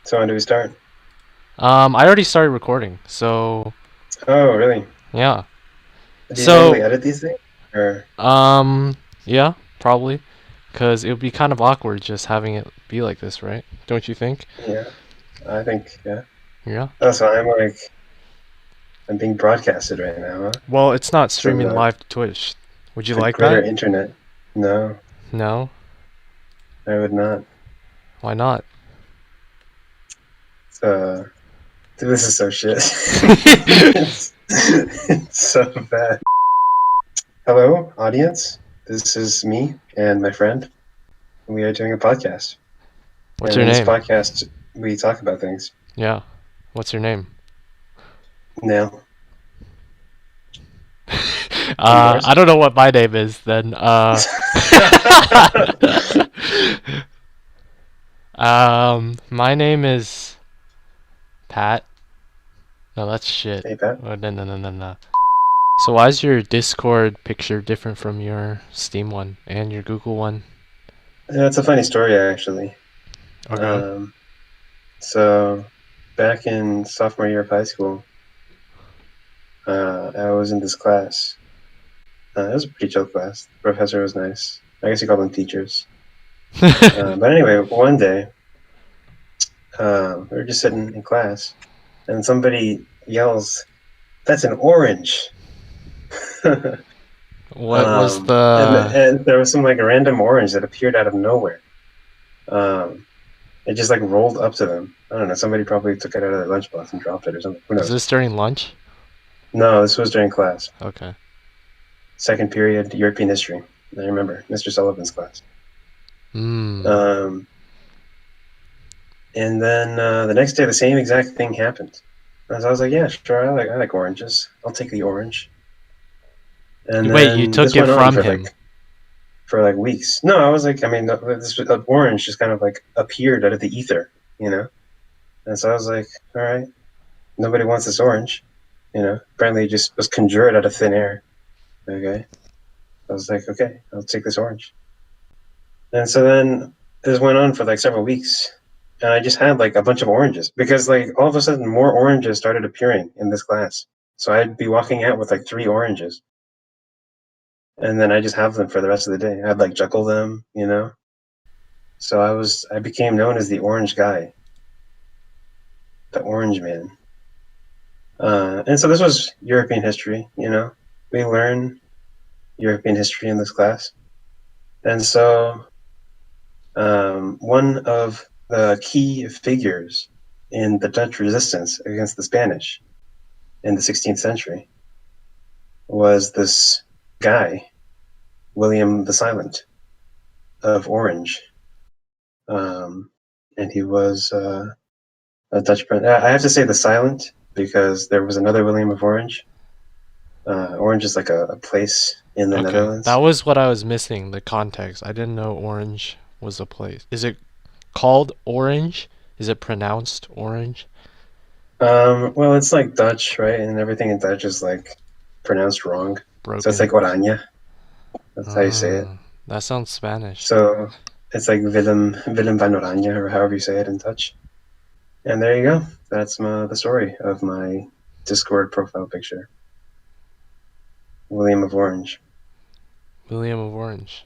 So when do we start? I already started recording, so Oh, really? yeah. Do you manually So, edit these things? Or yeah, probably, because it would be kind of awkward just having it be like this, right? Don't you think? yeah, I think yeah. Yeah. Oh, so I'm being broadcasted right now, huh? Well, it's not To streaming live to Twitch. Would you the like greater that? internet. No, No? I would not. Why not? Uh, Dude, this is so shit. It's so bad. Hello, audience. This is me and my friend. We are doing a podcast, What's and your in this name? podcast, we talk about things. Yeah. What's your name? Nale, and yours? I don't know what my name is then. My name is Pat. No, that's shit. Hey, Pat. Oh, no, no, no, no, no. So why is your Discord picture different from your Steam one and your Google one? Yeah, it's a funny story, actually. Okay. Um, so back in sophomore year of high school, I was in this class. It was a pretty chill class. The professor was nice. I guess you call them teachers. But anyway, one day, we were just sitting in class, and somebody yells, "That's an orange!" What was And the... and there was some like random orange that appeared out of nowhere. Um, it just like rolled up to them. I don't know. Somebody probably took it out of their lunchbox and dropped it or something. Who Was knows? this during lunch? No, this was during class. Okay. Second period, European history. I remember Mr. Sullivan's class. Hmm. Um, and then the next day, the same exact thing happened. And so I was like, "Yeah, sure, I like oranges. I'll take the orange." And Wait, you then took this it went on from him. for like weeks. No, I was like, I mean, this orange just kind of like appeared out of the ether, you know. And so I was like, all right, nobody wants this orange, you know. Apparently, it just was conjured out of thin air. Okay, I was like, okay, I'll take this orange. And so then this went on for like several weeks, and I just had like a bunch of oranges because like all of a sudden more oranges started appearing in this class. So I'd be walking out with like 3 oranges, and then I just have them for the rest of the day. I'd like juggle them, you know. So I became known as the orange guy, the orange man. And so this was European history, you know. We learn European history in this class. And so one of the key figures in the Dutch resistance against the Spanish in the 16th century was this guy, William the Silent of Orange. And he was a Dutch prince. I have to say the Silent because there was another William of Orange. Orange is like a place in the Okay. That Netherlands. was what I was missing, the context. I didn't know Orange was a place. Is it called Orange? Is it pronounced Orange? Well, it's like Dutch, right? And everything in Dutch is like pronounced wrong. So it's Broken. like Oranje. That's how you say it. That sounds Spanish. So it's like Willem van Oranje, or however you say it in Dutch. And there you go. That's the story of my Discord profile picture. William of Orange. William of Orange.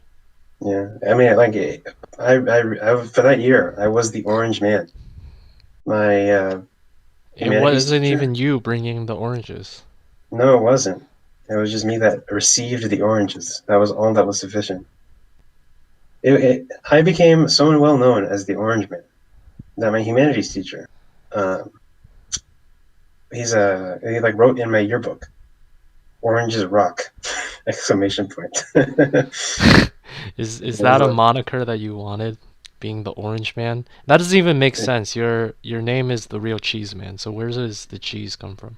Yeah, I mean, like, I for that year, I was the Orange Man. My It humanities wasn't teacher. even you bringing the oranges. No, it wasn't. It was just me that received the oranges. That was all that was sufficient. I became so well known as the Orange Man that my humanities teacher, um, he like wrote in my yearbook, "Oranges rock!" Exclamation point. Is It was that a like moniker that you wanted? Being the Orange Man? That doesn't even make sense. Your name is the real Cheese Man. So where does the cheese come from?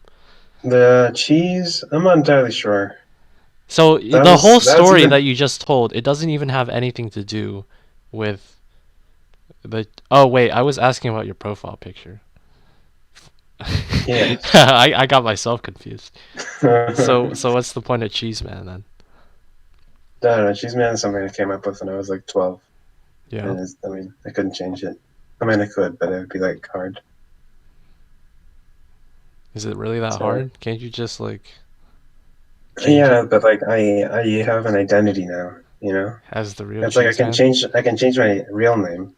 the cheese. I'm not entirely sure. So That the was whole that's story that even you just told, it doesn't even have anything to do with the... Oh wait, I was asking about your profile picture. yeah. I got myself confused. So what's the point of Cheese Man then? I don't know. Cheese Man is something I came up with when I was like 12, Yeah. and I mean I couldn't change it. I mean, I could, but it would be like hard. Is it really that So hard? Can't you just like change it yeah, but like I have an identity now, you know. as the real It's like cheese man? I can change my real name,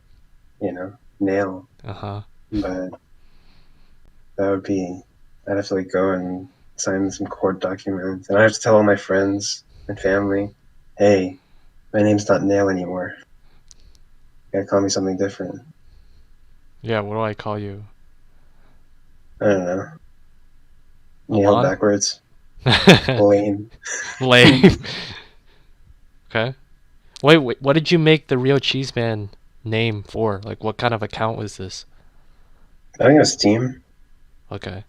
you know, Nale, Uh-huh. but that would be I'd have to like go and sign some court documents, and I have to tell all my friends and family, hey, my name's not Nale anymore. You gotta call me something different. Yeah, what do I call you? I don't know. Nale Elan? backwards. Lame. Lame. Okay. Wait, what did you make the real cheese man name for? Like, what kind of account was this? I think it was Steam. Okay.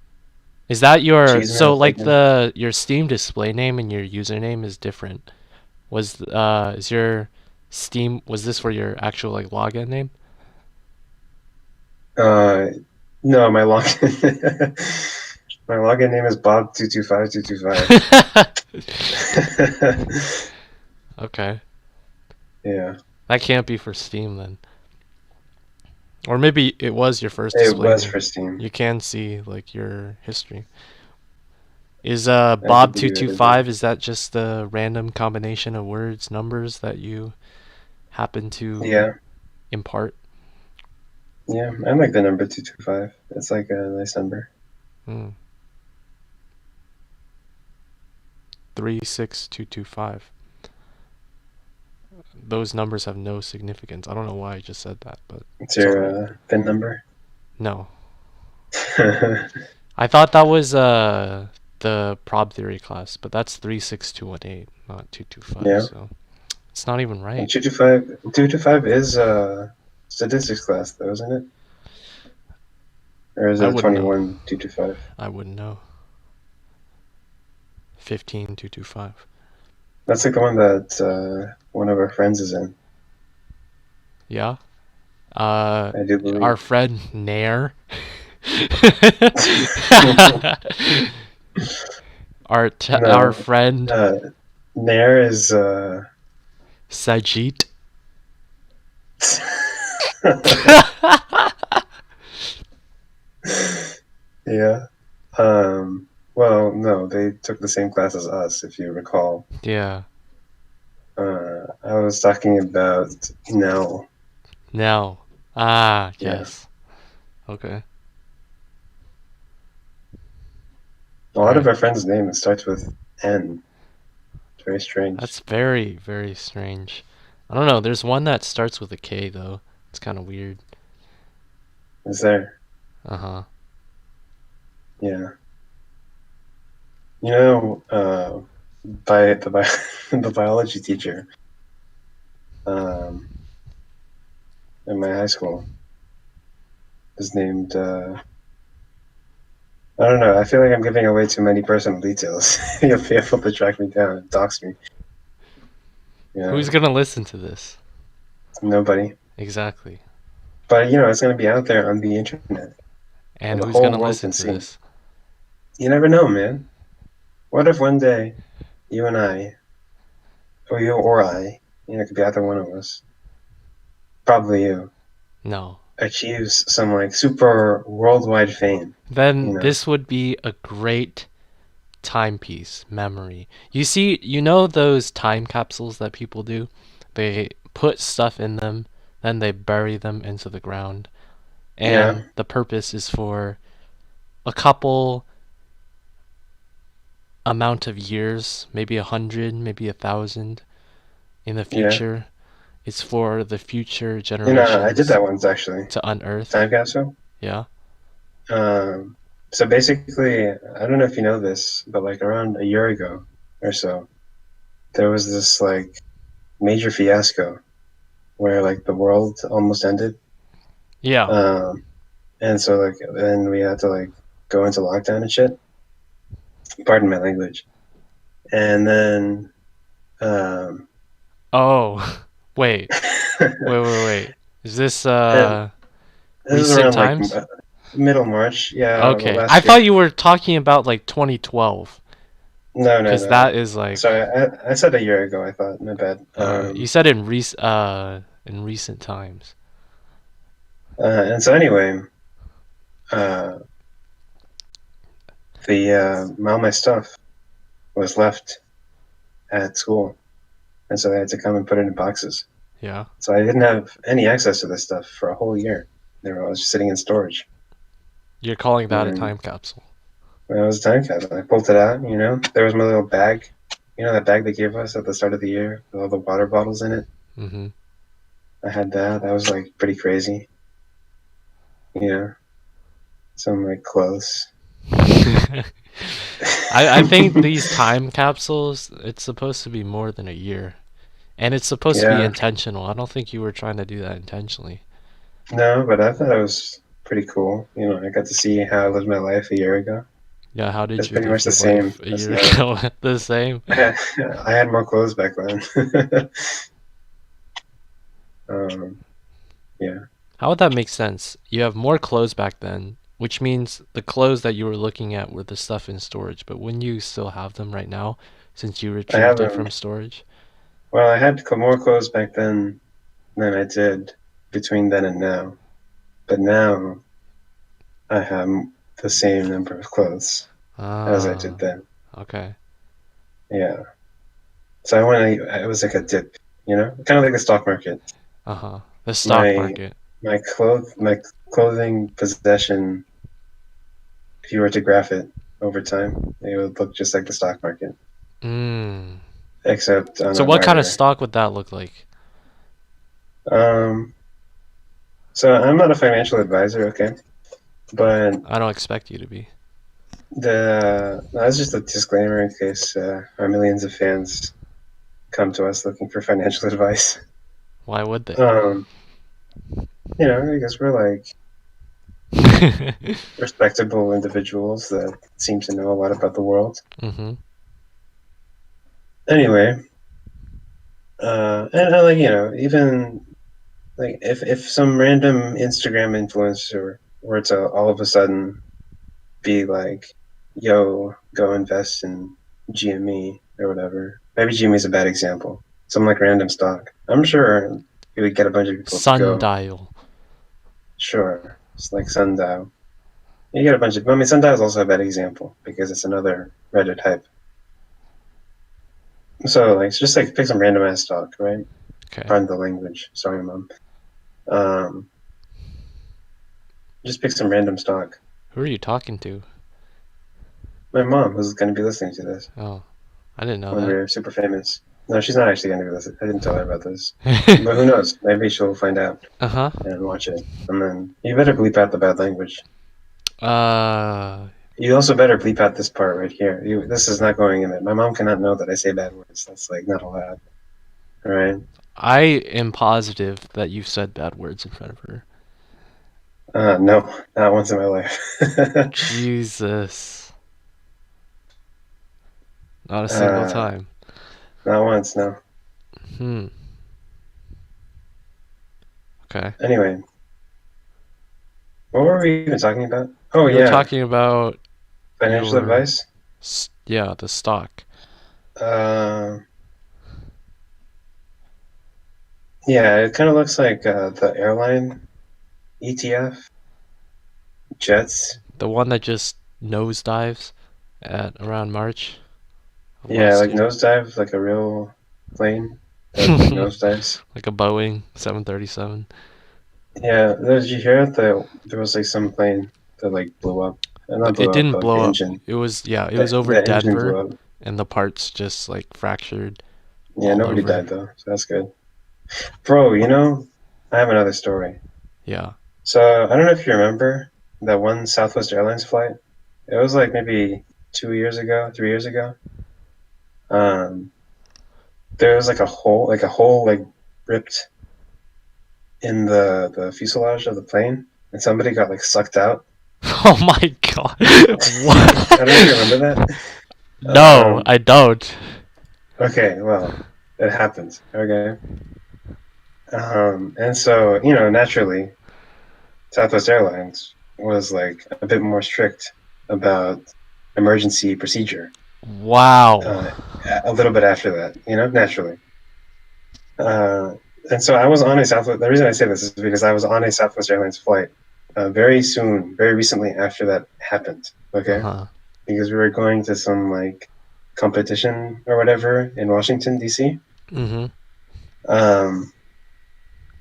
Is that your Cheese so Man like thinking. the your Steam display name and your username is different? Is your Steam was this for your actual like login name? Uh, no, my login my login name is Bob225225. Okay. Yeah, That can't be for Steam then. Or maybe it was your first it display was name. for Steam. You can see like your history. Is I could believe it. Bob225, is that just the random combination of words, numbers that you happen to Yeah, impart? yeah. I like the number 225. It's like a nice number. Hmm. 36225. Those numbers have no significance. I don't know why I just said that, but It's it's alright. your PIN number. No. I thought that was the prob theory class, but that's 36218, not 225, Yeah, so it's not even right. 225 is statistics class though, isn't it? Or is I it wouldn't know. 21 225? I wouldn't know. 15225. That's like the one that one of our friends is in. Yeah. Uh, I do our believe. friend Nare. Our No, friend uh, Nare is Sajet. yeah. Well, no, they took the same class as us, if you recall. Yeah. I was talking about Nell. Now. Ah, Yeah. yes. Okay. A All lot of right. our friends' name starts with N. It's very strange. That's very, very strange. I don't know. There's one that starts with a K though. It's kind of weird. Is there? Uh huh. Yeah. You know, by the biology teacher um, in my high school is named. I don't know. I feel like I'm giving away too many personal details. You'll be able to track me down and dox me. You Who's know, gonna listen to this? nobody. Exactly. But you know, it's going to be out there on the internet, And and the who's whole gonna world listen can to see. this? You never know, man. What if one day you and I, or you or I, you know, it could be either one of us, probably you, No. achieves some like super worldwide fame. You Then know, this would be a great timepiece memory. You know those time capsules that people do? They put stuff in them, then they bury them into the ground. yeah, And the purpose is for a couple amount of years, maybe 100, maybe 1,000 in the yeah. future. It's for the future You know, I did generations that once actually. to unearth. Time capsule. Yeah. Um, so basically, I don't know if you know this, but like around a year ago or so, there was this like major fiasco where like the world almost ended. Yeah. Um, and so like then we had to like go into lockdown and shit. Pardon my language. And then Oh, wait. this Wait. Is this is recent around like times? middle March. Yeah, well, Okay. I last thought year. you were talking about like 2012 No, no, cuz no. that is like Sorry, I said a year ago. I thought, my bad. you said in recent times. And so anyway, uh, all my stuff was left at school, and so they had to come and put it in boxes. Yeah. So I didn't have any access to this stuff for a whole year. They were all just sitting in storage. You're calling that a And time capsule. when I was a time capsule, I pulled it out. There was my little bag. That bag they gave us at the start of the year with all the water bottles in it. Mm-hmm. I had that. That was like pretty crazy. Some like clothes. I think these time capsules, it's supposed to be more than a year. And it's supposed to be Yeah, intentional. I don't think you were trying to do that intentionally. no, but I thought it was pretty cool. I got to see how I lived my life a year ago. Yeah, how did It's you pretty live much the your same life a as year now. ago? The same? I had more clothes back then. um, yeah, How would that make sense? You have more clothes back then, which means the clothes that you were looking at were the stuff in storage, but wouldn't you still have them right now since you I retrieved it haven't. from storage? Well, I had more clothes back then than I did between then and now. But now I have the same number of clothes as I did Ah, then. okay. Yeah. So it was like a dip, kind of like the stock market. Uh-huh. The stock My market. my clothing possession, if you were to graph it over time, it would look just like the stock market, Mm. except on So a what kind of wider. stock would that look like? Um, so I'm not a financial advisor, okay, but I don't expect you to be. that's just a disclaimer in case our millions of fans come to us looking for financial advice. Why would they? Um, because we're like respectable individuals that seem to know a lot about the world. Mm-hmm. Anyway, and like even like if some random Instagram influencer were to all of a sudden be like, "Yo, go invest in GME or whatever." Maybe GME is a bad example. Some like random stock. I'm sure it would get a bunch of people to go. Sundial. Sure, it's like Sundial. You get a bunch of. I mean, Sundial is also a bad example because it's another Reddit hype. So like, it's just like pick some random ass stock, right? Okay. Pardon the language. Sorry, mom. Um, just pick some random stock. Who are you talking to? My mom, who's going to be listening to this Oh, I didn't know when that. we're super famous. No, she's not actually going to be listening. I didn't tell her about this. But who knows? Maybe she'll find out Uh-huh. and watch it. And then you better bleep out the bad language. Uh, You also better bleep out this part right here. This is not going in it. My mom cannot know that I say bad words. That's like not allowed. All right. I am positive that you've said bad words in front of her. No, not once in my life. Jesus. Not a single uh, time. not once. No. Hmm. Okay. Anyway, what were we even talking about? Oh We were yeah, talking about financial your, advice. yeah, the stock. Uh, yeah, it kind of looks like the airline ETF, jets. The one that just nosedives at around March of Yeah, last like year. nosedive, like a real plane that like nosedives. Like a Boeing 737. Yeah, did you hear that there was like some plane that like blew up? Not It blew up, didn't but like blow the up. engine. It was, yeah, it was The, over the engine blew Denver up. and the parts just like fractured Yeah, all nobody over. died though, so that's good. Bro, I have another story. Yeah. So I don't know if you remember that one Southwest Airlines flight. It was like maybe 2 years ago, 3 years ago. Um, there was like a hole like ripped in the fuselage of the plane, and somebody got like sucked out. Oh my god. I don't know if you What? remember that. No, I don't. Okay, well, it happens. Okay. And so, naturally, Southwest Airlines was like a bit more strict about emergency procedure Wow. uh, a little bit after that, naturally. Uh, And so I was on a Southwest. The reason I say this is because I was on a Southwest Airlines flight very soon, very recently after that happened. Okay, Uh-huh. because we were going to some like competition or whatever in Washington D.C. Mm-hmm. Um,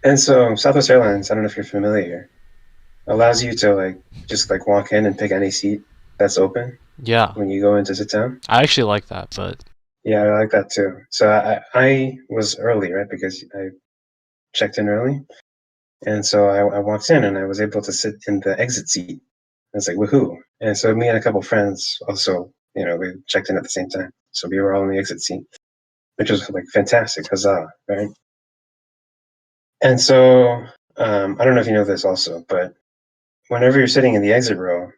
and so Southwest Airlines, I don't know if you're familiar, allows you to like just like walk in and pick any seat that's open Yeah. when you go in to sit down. I actually like that, but Yeah, I like that too. So I was early, right? Because I checked in early. And so I walked in and I was able to sit in the exit seat. It's like, woohoo. And so me and a couple friends also, we checked in at the same time. So we were all in the exit seat, which was like fantastic. Huzzah, right? And so I don't know if you know this also, but whenever you're sitting in the exit row,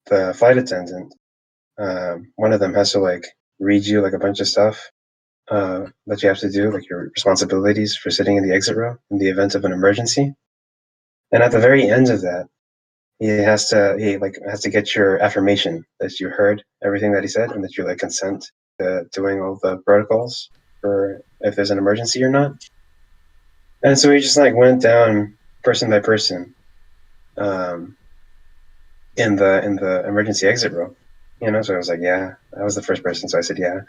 the flight attendant, one of them has to like read you like a bunch of stuff that you have to do, like your responsibilities for sitting in the exit row in the event of an emergency. And at the very end of that, he has to get your affirmation that you heard everything that he said and that you like consent to doing all the protocols for if there's an emergency or not. And so he just like went down person by person um, in the emergency exit row. So I was like, yeah, I was the first person, so I said yeah.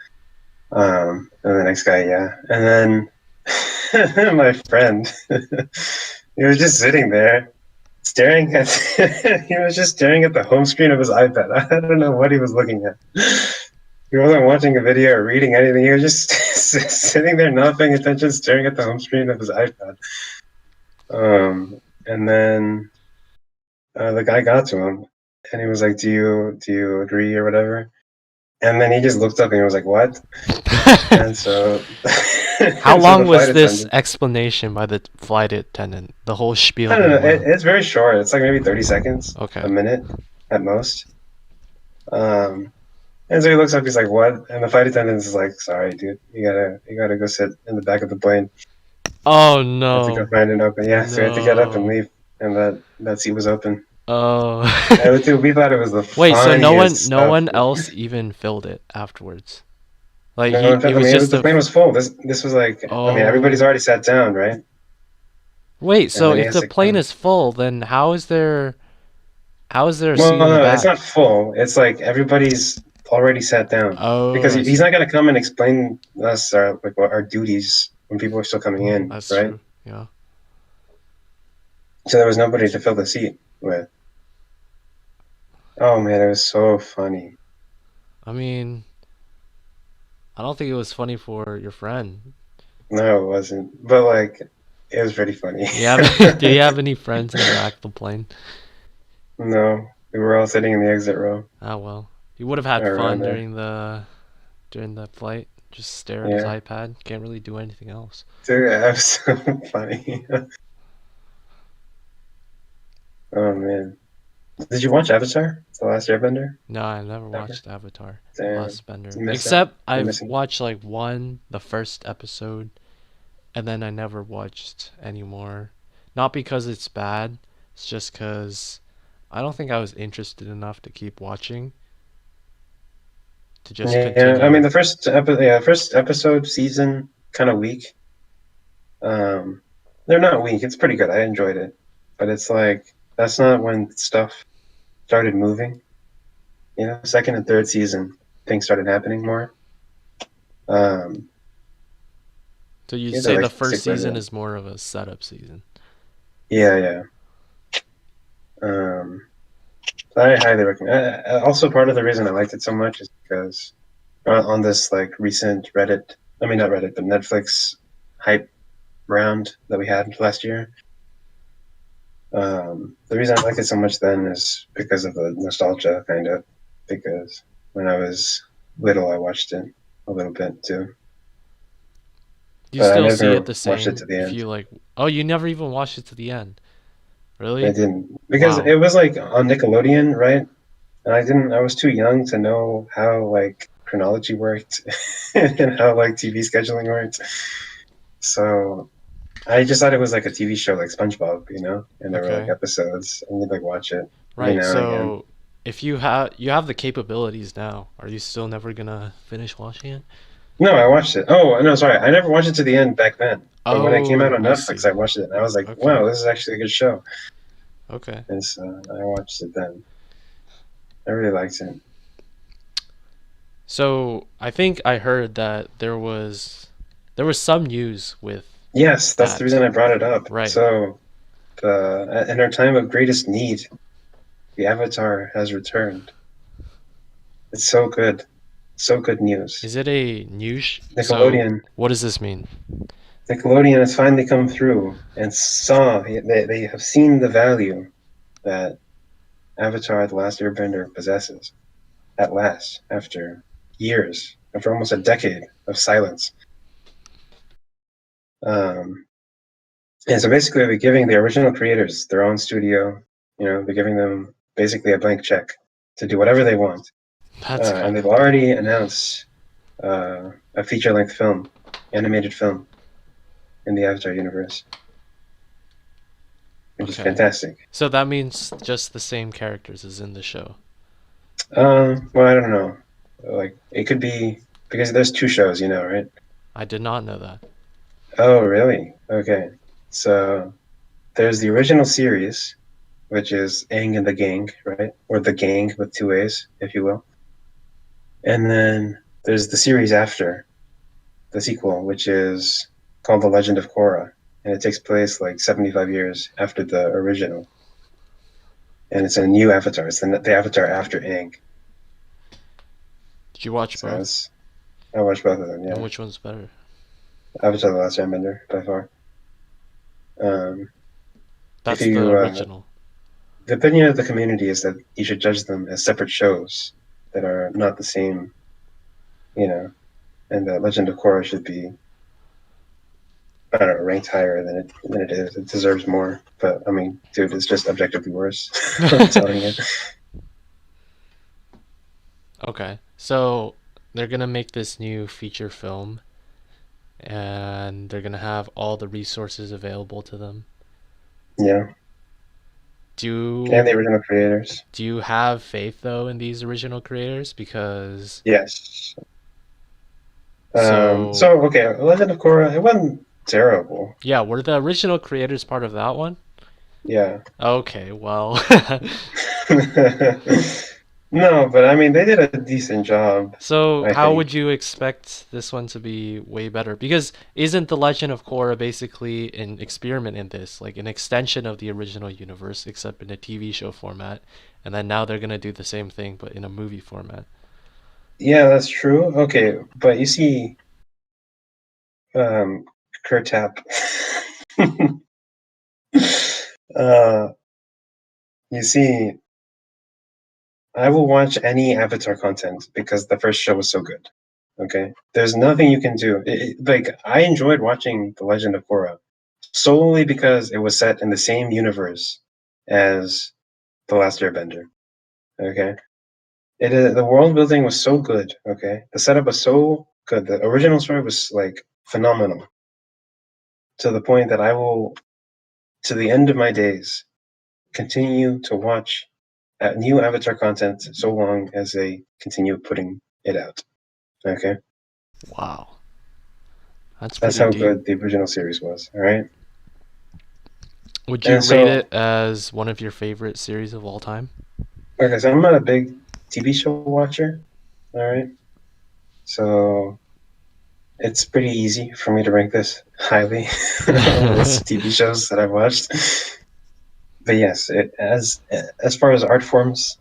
And the next guy, yeah. And then my friend, he was just sitting there staring at he was just staring at the home screen of his iPad. I don't know what he was looking at. He wasn't watching a video or reading anything. He was just sitting there not paying attention, staring at the home screen of his iPad. And then the guy got to him and he was like, do you agree or whatever? And then he just looked up and he was like, what? And so how so long the was flight this attendant, explanation by the flight attendant? The whole spiel I that don't he know, went on. it's very short. It's like maybe 30 seconds, Okay. a minute at most. And so he looks up, he's like, what? And the flight attendant is like, sorry, dude, you gotta go sit in the back of the plane. Oh I had to go no. find an open. Yeah, so we had to get up and No. leave. And that seat was open. Oh. And we thought it was the Wait, so no one funniest no stuff. one else even filled it afterwards. Like No, in it fact, I was mean, just the a plane was full. This was like, I mean, everybody's oh. already sat down, right? Wait, And so then he if has the to plane come. is full, then how is there a Well, seat in the no, it's back? not full. It's like everybody's already sat down Oh, because I he's see. not gonna come and explain us our like what our duties when people are still coming in, That's right? true. Yeah. So there was nobody to fill the seat with. Oh man, it was so funny. I mean, I don't think it was funny for your friend. No, it wasn't. But like, it was pretty funny. Do you have do you have any friends in the back of the plane? No, we were all sitting in the exit row Oh well. He would have had around fun there. during the flight. Just stare at his Yeah, iPad. Can't really do anything else. dude, that was so funny. Oh man, did you watch Avatar: The Last Airbender? No, I never Ever? watched Avatar: The Damn, Last Bender. you missed out. Except You're I've missing. watched like the first episode, and then I never watched anymore. Not because it's bad, it's just because I don't think I was interested enough to keep watching to just Yeah, I mean continue. the first episode season kind of weak. Um, they're not weak. It's pretty good. I enjoyed it, but it's like that's not when stuff started moving. Second and third season, things started happening more. Um, So you you had to say the like first stick with season it. is more of a setup season. Yeah, yeah. Um, I highly recommend. Also, part of the reason I liked it so much is because on this like recent Reddit, I mean not Reddit, but Netflix hype round that we had last year. The reason I liked it so much then is because of the nostalgia, kind of. Because when I was little, I watched it a little bit too, Do you but I still see it never the watched it to same the if end. you like? Oh, you never even watched it to the end. I Really? didn't because Wow. it was like on Nickelodeon, right? And I didn't. I was too young to know how like chronology worked and how like TV scheduling worked. So I just thought it was like a TV show like SpongeBob, and there were like Okay. episodes and you'd like watch it every Right. now and again. So if you have the capabilities now, are you still never gonna finish watching it? No, I watched it. Oh, no, sorry. I never watched it to the end back then. But when it came out Oh, on I Netflix, I see. watched it and I was like, Okay. wow, this is actually a good show. Okay. And so I watched it then. I really liked it. So I think I heard that there was some news with Yes, that's the that. reason I brought it up. Right. So, in our time of greatest need, the Avatar has returned. It's so good. So good news. Is it a news? So Nickelodeon what does this mean? Nickelodeon has finally come through and saw they have seen the value that Avatar: The Last Airbender possesses at last, after years, after almost a decade of silence. Um, and so basically, they're giving the original creators their own studio. They're giving them basically a blank check to do whatever they want. That's And kind they've of cool. already announced a feature-length film, animated film in the Avatar universe, which is Okay. fantastic. So that means just the same characters as in the show. Well, I don't know. Like, it could be because there's two shows, right? I did not know that. Oh, really? Okay. So there's the original series, which is Aang and the Gang, right? Or the Gang with two A's, if you will. And then there's the series after, the sequel, which is called The Legend of Korra. And it takes place like 75 years after the original. And it's a new Avatar. It's the Avatar after Aang. Did you watch So both? I watched both of them, And yeah. which one's better? Avatar: The Last Airbender, by far. Um, if That's the you original. The opinion of the community is that you should judge them as separate shows that are not the same, you know, and that Legend of Korra should be, I don't know, ranked higher than it is. It deserves more. But I mean, dude, it's just objectively worse. I'm telling you. Okay. So they're gonna make this new feature film and they're gonna have all the resources available to them. Yeah, and the Do original creators. do you have faith though in these original creators? Because Yes. so So okay, Legend of Korra. It wasn't terrible. yeah, were the original creators part of that one? Yeah. Okay, well No, but I mean, they did a decent job, so I how think. would you expect this one to be way better? Because isn't the Legend of Korra basically an experiment in this, like an extension of the original universe, except in a TV show format? And then now they're gonna do the same thing, but in a movie format. Yeah, that's true. Okay, but you see, Kurtap. uh, you see, I will watch any Avatar content because the first show was so good. Okay, there's nothing you can do. Like, I enjoyed watching The Legend of Korra solely because it was set in the same universe as The Last Airbender. Okay, the world building was so good. Okay, the setup was so good. The original story was like phenomenal to the point that I will, to the end of my days, continue to watch new Avatar content so long as they continue putting it out. Okay, Wow, that's that's pretty how deep. good the original series was. All right, Would you and rate so it as one of your favorite series of all time? okay, so I'm not a big TV show watcher. All right, so it's pretty easy for me to rank this highly on the list of TV shows that I've watched. But yes, as far as art forms,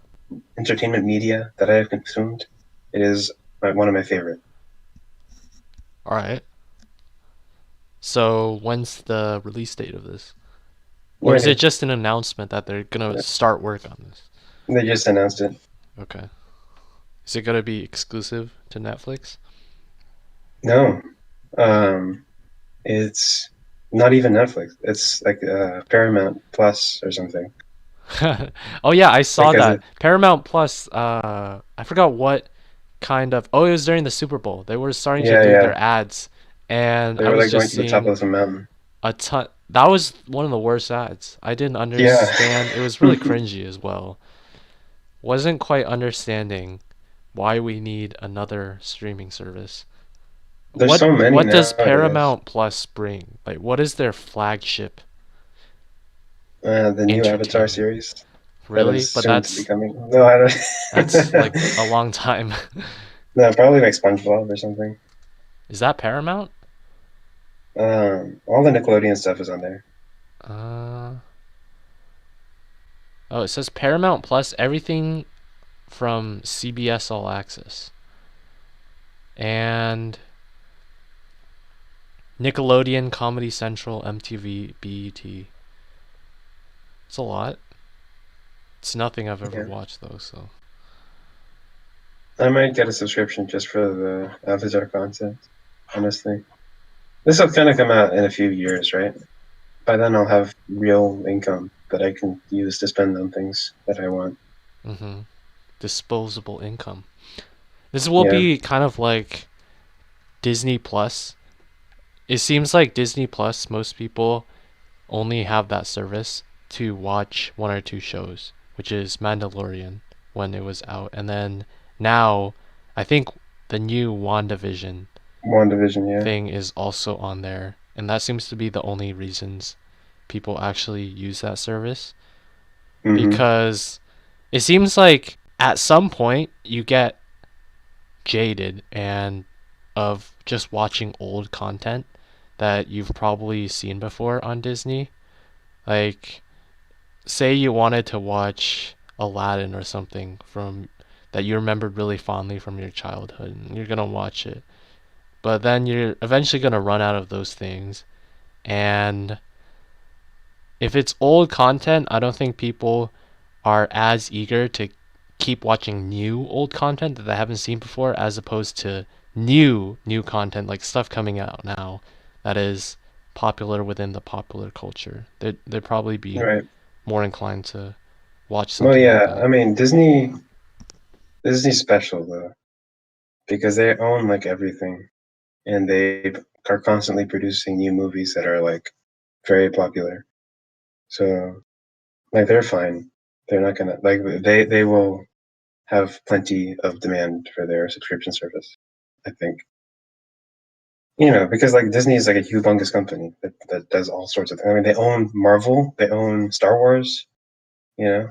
entertainment media that I have consumed, it is one of my favorite. All right. So when's the release date of this? Or is it Yeah, just an announcement that they're gonna start work on this? they just announced it. Okay. Is it gonna be exclusive to Netflix? No, um, it's not even Netflix. It's like Paramount Plus or something. Oh yeah, I saw Because that. Paramount Plus, I forgot what kind of it was during the Super Bowl. They were starting to yeah, do yeah, their ads and they I were was like just going to the top seeing of some mountain. a ton. That was one of the worst ads. I didn't Yeah, understand. It was really cringy as well. Wasn't quite understanding why we need another streaming service. There's What so many what does nowadays. Paramount Plus bring? Like, what is their flagship The new Avatar entertainment? series that Really? is But soon to be coming. No, I that's don't. like a long time. No, probably like SpongeBob or something. Is that Paramount? All the Nickelodeon stuff is on there. Uh oh, it says Paramount Plus everything from CBS All Access and Nickelodeon, Comedy Central, MTV, BET. It's a lot. It's nothing I've ever Yeah, watched though, so. I might get a subscription just for the Avatar content. Honestly, this will kind of come out in a few years, right? By then, I'll have real income that I can use to spend on things that I want. Mhm. Disposable income. This will Yeah. be kind of like Disney Plus. It seems like Disney Plus, most people only have that service to watch one or two shows, which is Mandalorian when it was out. And then now, I think the new WandaVision WandaVision, yeah. thing is also on there. And that seems to be the only reasons people actually use that service. Mm-hmm. Because it seems like at some point you get jaded and of just watching old content that you've probably seen before on Disney. Like, say you wanted to watch Aladdin or something from that you remembered really fondly from your childhood, and you're gonna watch it. But then you're eventually gonna run out of those things. And if it's old content, I don't think people are as eager to keep watching new old content that they haven't seen before as opposed to new content like stuff coming out now that is popular within the popular culture. They'd probably be Right. more inclined to watch Well, something like yeah. that. I mean, Disney's special though because they own like everything, and they are constantly producing new movies that are like very popular. So like they're fine. They're not gonna like they will have plenty of demand for their subscription service. I think. Because like Disney is like a humongous company that does all sorts of things. I mean, they own Marvel, they own Star Wars, you know.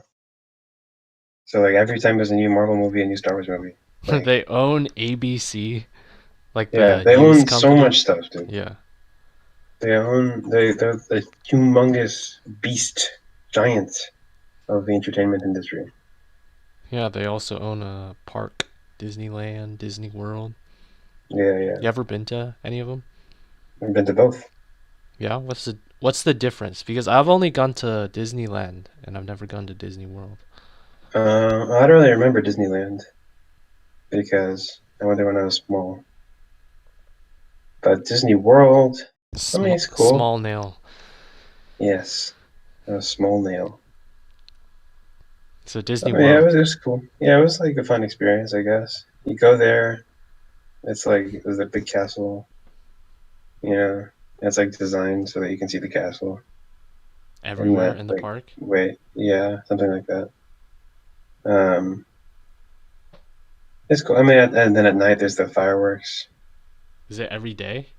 So like every time there's a new Marvel movie, a new Star Wars movie, like They own ABC, like yeah, the they news own so company. much stuff, dude. Yeah. They're the humongous beast giant of the entertainment industry. Yeah, they also own a park, Disneyland, Disney World. Yeah, yeah. You ever been to any of them? I've been to both. Yeah, what's the difference? Because I've only gone to Disneyland and I've never gone to Disney World. I don't really remember Disneyland because I went there when I was small. But Disney World, I mean, it's cool. Small nail. Yes, a small nail. So Disney Oh yeah, World. it was cool. Yeah, it was like a fun experience, I guess. You go there, it's like there's a big castle, you know. It's like designed so that you can see the castle in Everywhere that in the like park. way. Yeah, something like that. Um, it's cool. I mean, and then at night there's the fireworks. Is it every day?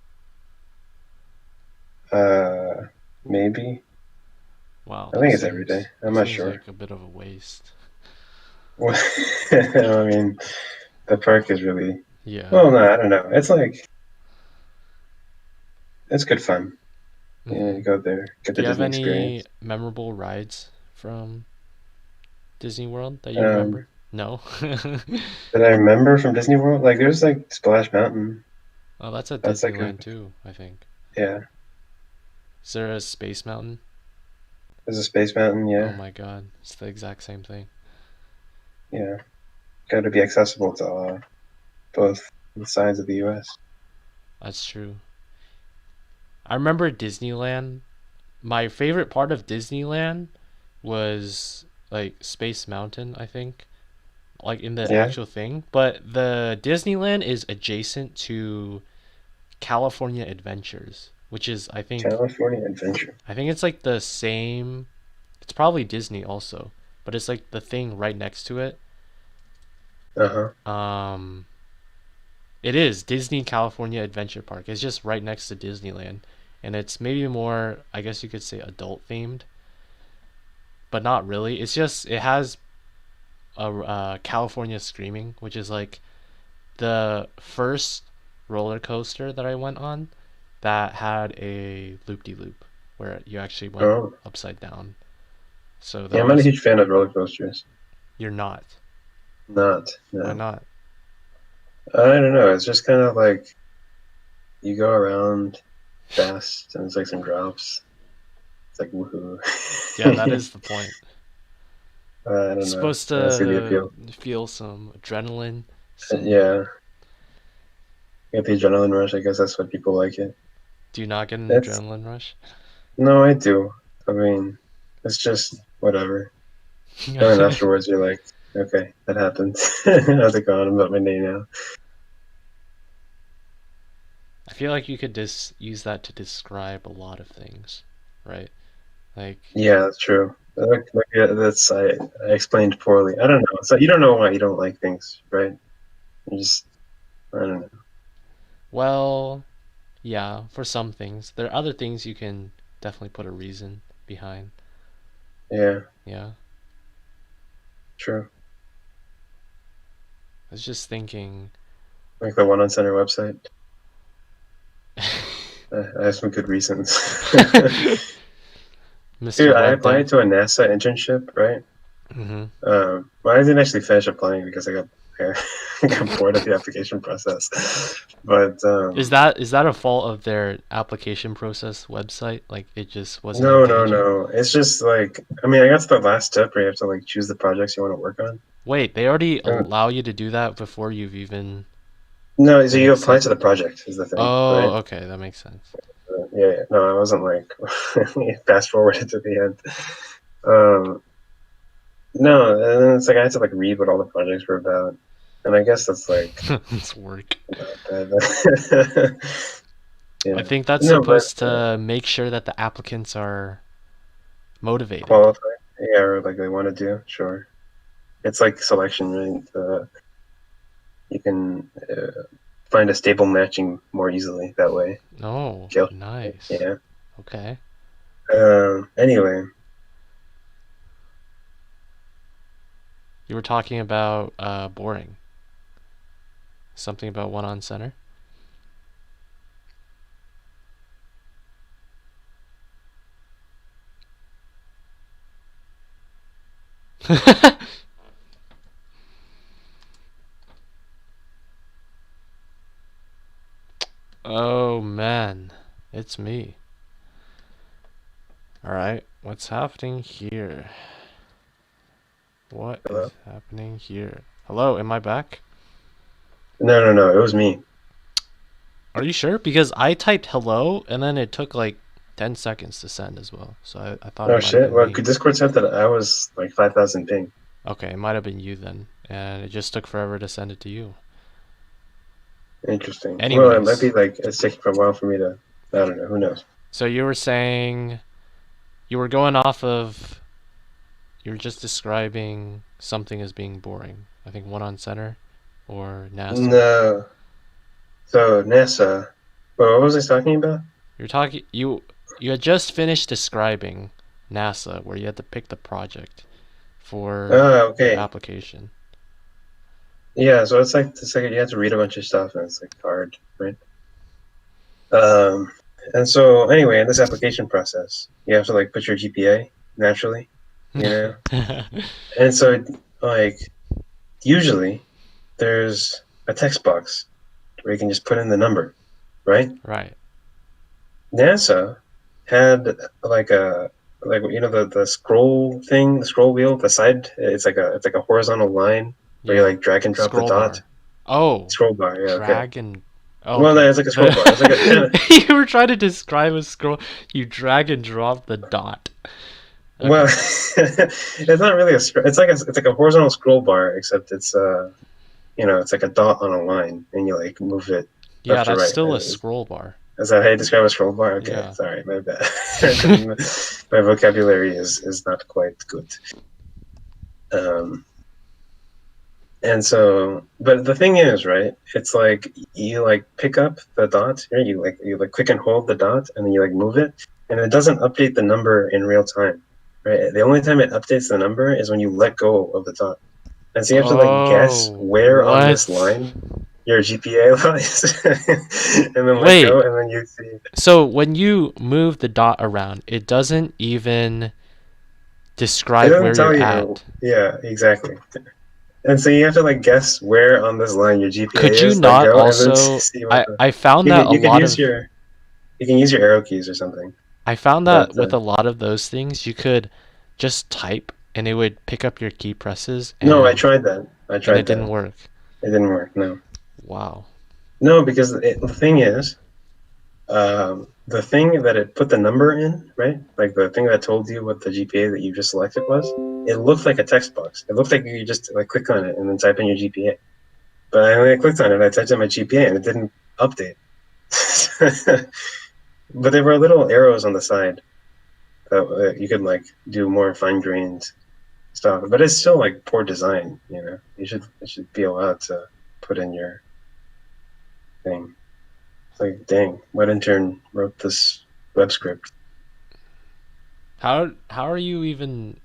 Uh, maybe. Wow, I that think it's every day. seems I'm not seems sure. like a bit of a waste. I mean, the park is really Yeah. well. No, I don't know. It's like it's good fun. You Mhm. go there, get Do the you have Disney any experience. memorable rides from Disney World that you Um, remember? No. that I remember from Disney World, like there's like Splash Mountain. Oh, that's at That's like a Disneyland too, I think. yeah. Is there a Space Mountain? There's a Space Mountain. Oh Yeah, my god, it's the exact same thing. yeah. Got to be accessible to both sides of the U.S. That's true. I remember Disneyland. My favorite part of Disneyland was like Space Mountain, I think, like in the Yeah, actual thing. But the Disneyland is adjacent to California Adventures, which is California Adventure. I think it's like the same. It's probably Disney also, but it's like the thing right next to it. Uh huh. Um, It is Disney California Adventure Park. It's just right next to Disneyland, and it's maybe more, I guess you could say, adult themed, but not really. It's just it has a California Screaming, which is like the first roller coaster that I went on that had a loop de loop where you actually went Oh, upside down. So yeah, that I'm not a was huge fan of roller coasters. you're not. Not, Why no. not? I don't know. It's just kind of like you go around fast and it's like some drops. It's like woohoo. Yeah, that is the point. I You're don't know. supposed I don't see the to appeal. feel some adrenaline, some. Yeah, get the adrenaline rush. I guess that's what people like it. Do you not get an It's adrenaline rush? no, I do. I mean, it's just whatever. And then afterwards, you're like, okay, that happened. How's it going? I'm about my day now. I feel like you could use that to describe a lot of things, right? Like, Yeah, that's true. Yeah, that's I explained poorly. I don't know. So you don't know why you don't like things, right? You just I don't know. well, yeah, for some things. There are other things you can definitely put a reason behind. Yeah, Yeah. true. I was just thinking. Like the one on Center website. I have some good reasons. Mr. Dude, I Web applied Dev. to a NASA internship, right? Mm-hmm. Well, I didn't actually finish applying because I got bored of the application process. But Is that a fault of their application process website? Like it just wasn't no, no, engaging? no. It's just like I mean, I got to the last step where you have to like choose the projects you want to work on. Wait, they already And, allow you to do that before you've even no, so been you apply to the accepted? project is the thing, Oh, right? okay, that makes sense. Yeah, yeah. No, I wasn't like fast forwarded to the end. Um, no, and then it's like I had to like read what all the projects were about, and I guess that's like It's work. not bad. I Yeah. think that's No, but supposed to make sure that the applicants are motivated. qualify. Yeah, or like they want to do, sure. It's like selection, right? You can find a stable matching more easily that way. Oh, Kill. nice. Yeah. Okay. Anyway, You were talking about boring. Something about one on center? Oh man, it's me. Alright, what's happening here? What hello. is happening here? Hello, am I back? No, no, no. It was me. Are you sure? Because I typed hello and then it took like 10 seconds to send as well. So I thought it Oh might have shit. been Well, me. Discord said that I was like 5,000 ping. Okay, it might have been you then. And it just took forever to send it to you. Interesting. Well, it might Anyways, be like it's taking for a while for me to. I don't know. Who knows? so you were saying you were going off of. You were just describing something as being boring. I think one on center or NASA. No. So NASA. Well, what was I talking about? You're talking you had just finished describing NASA where you had to pick the project for your Okay. application. Yeah. So it's like you have to read a bunch of stuff and it's like hard, right? Um, and so anyway, in this application process, you have to like put your GPA naturally, you know. And so like usually there's a text box where you can just put in the number, right? Right. NASA had like you know the scroll thing, the scroll wheel, the side. It's like a horizontal line where you Yeah. like drag and drop the Scroll dot. bar. Oh, Scroll bar, yeah, okay. drag and oh, Well, no, okay. it's like a scroll bar. It's like a kind of You were trying to describe a scroll. You drag and drop the dot. well, Okay. it's not really it's like a horizontal scroll bar, except it's like a dot on a line, and you like move it Yeah, left to that's right. still a scroll bar. Is that how you describe a scroll bar? Okay, Yeah. sorry, my bad. My vocabulary is not quite good. Um, And so, but the thing is, right? It's like you like pick up the dot, right? You click and hold the dot, and then you like move it, and it doesn't update the number in real time, right? The only time it updates the number is when you let go of the dot, and so you have to like guess Oh, where on this what? line your GPA lies, and then let go, Wait. and then you see. So when you move the dot around, it doesn't even It describe doesn't where you're tell you. at. Yeah, exactly. And so you have to like guess where on this line your Could GPA you is, let not go, and then also see what I the I found that a you could lot use of your you can use your arrow keys or something. I found But that with a lot of those things, you could just type and it would pick up your key presses no, I tried that. I and tried it didn't that. work. It didn't work. No, Wow. no, because the thing is, the thing that it put the number in, right? Like the thing that told you what the GPA that you just selected was, it looked like a text box. It looked like you just like click on it and then type in your GPA. But when I clicked on it, I typed in my GPA and it didn't update. But there were little arrows on the side that you could like do more fine-grained stuff. But it's still like poor design, you know. It should be allowed to put in your thing. It's like, dang, what intern wrote this web script? How are you even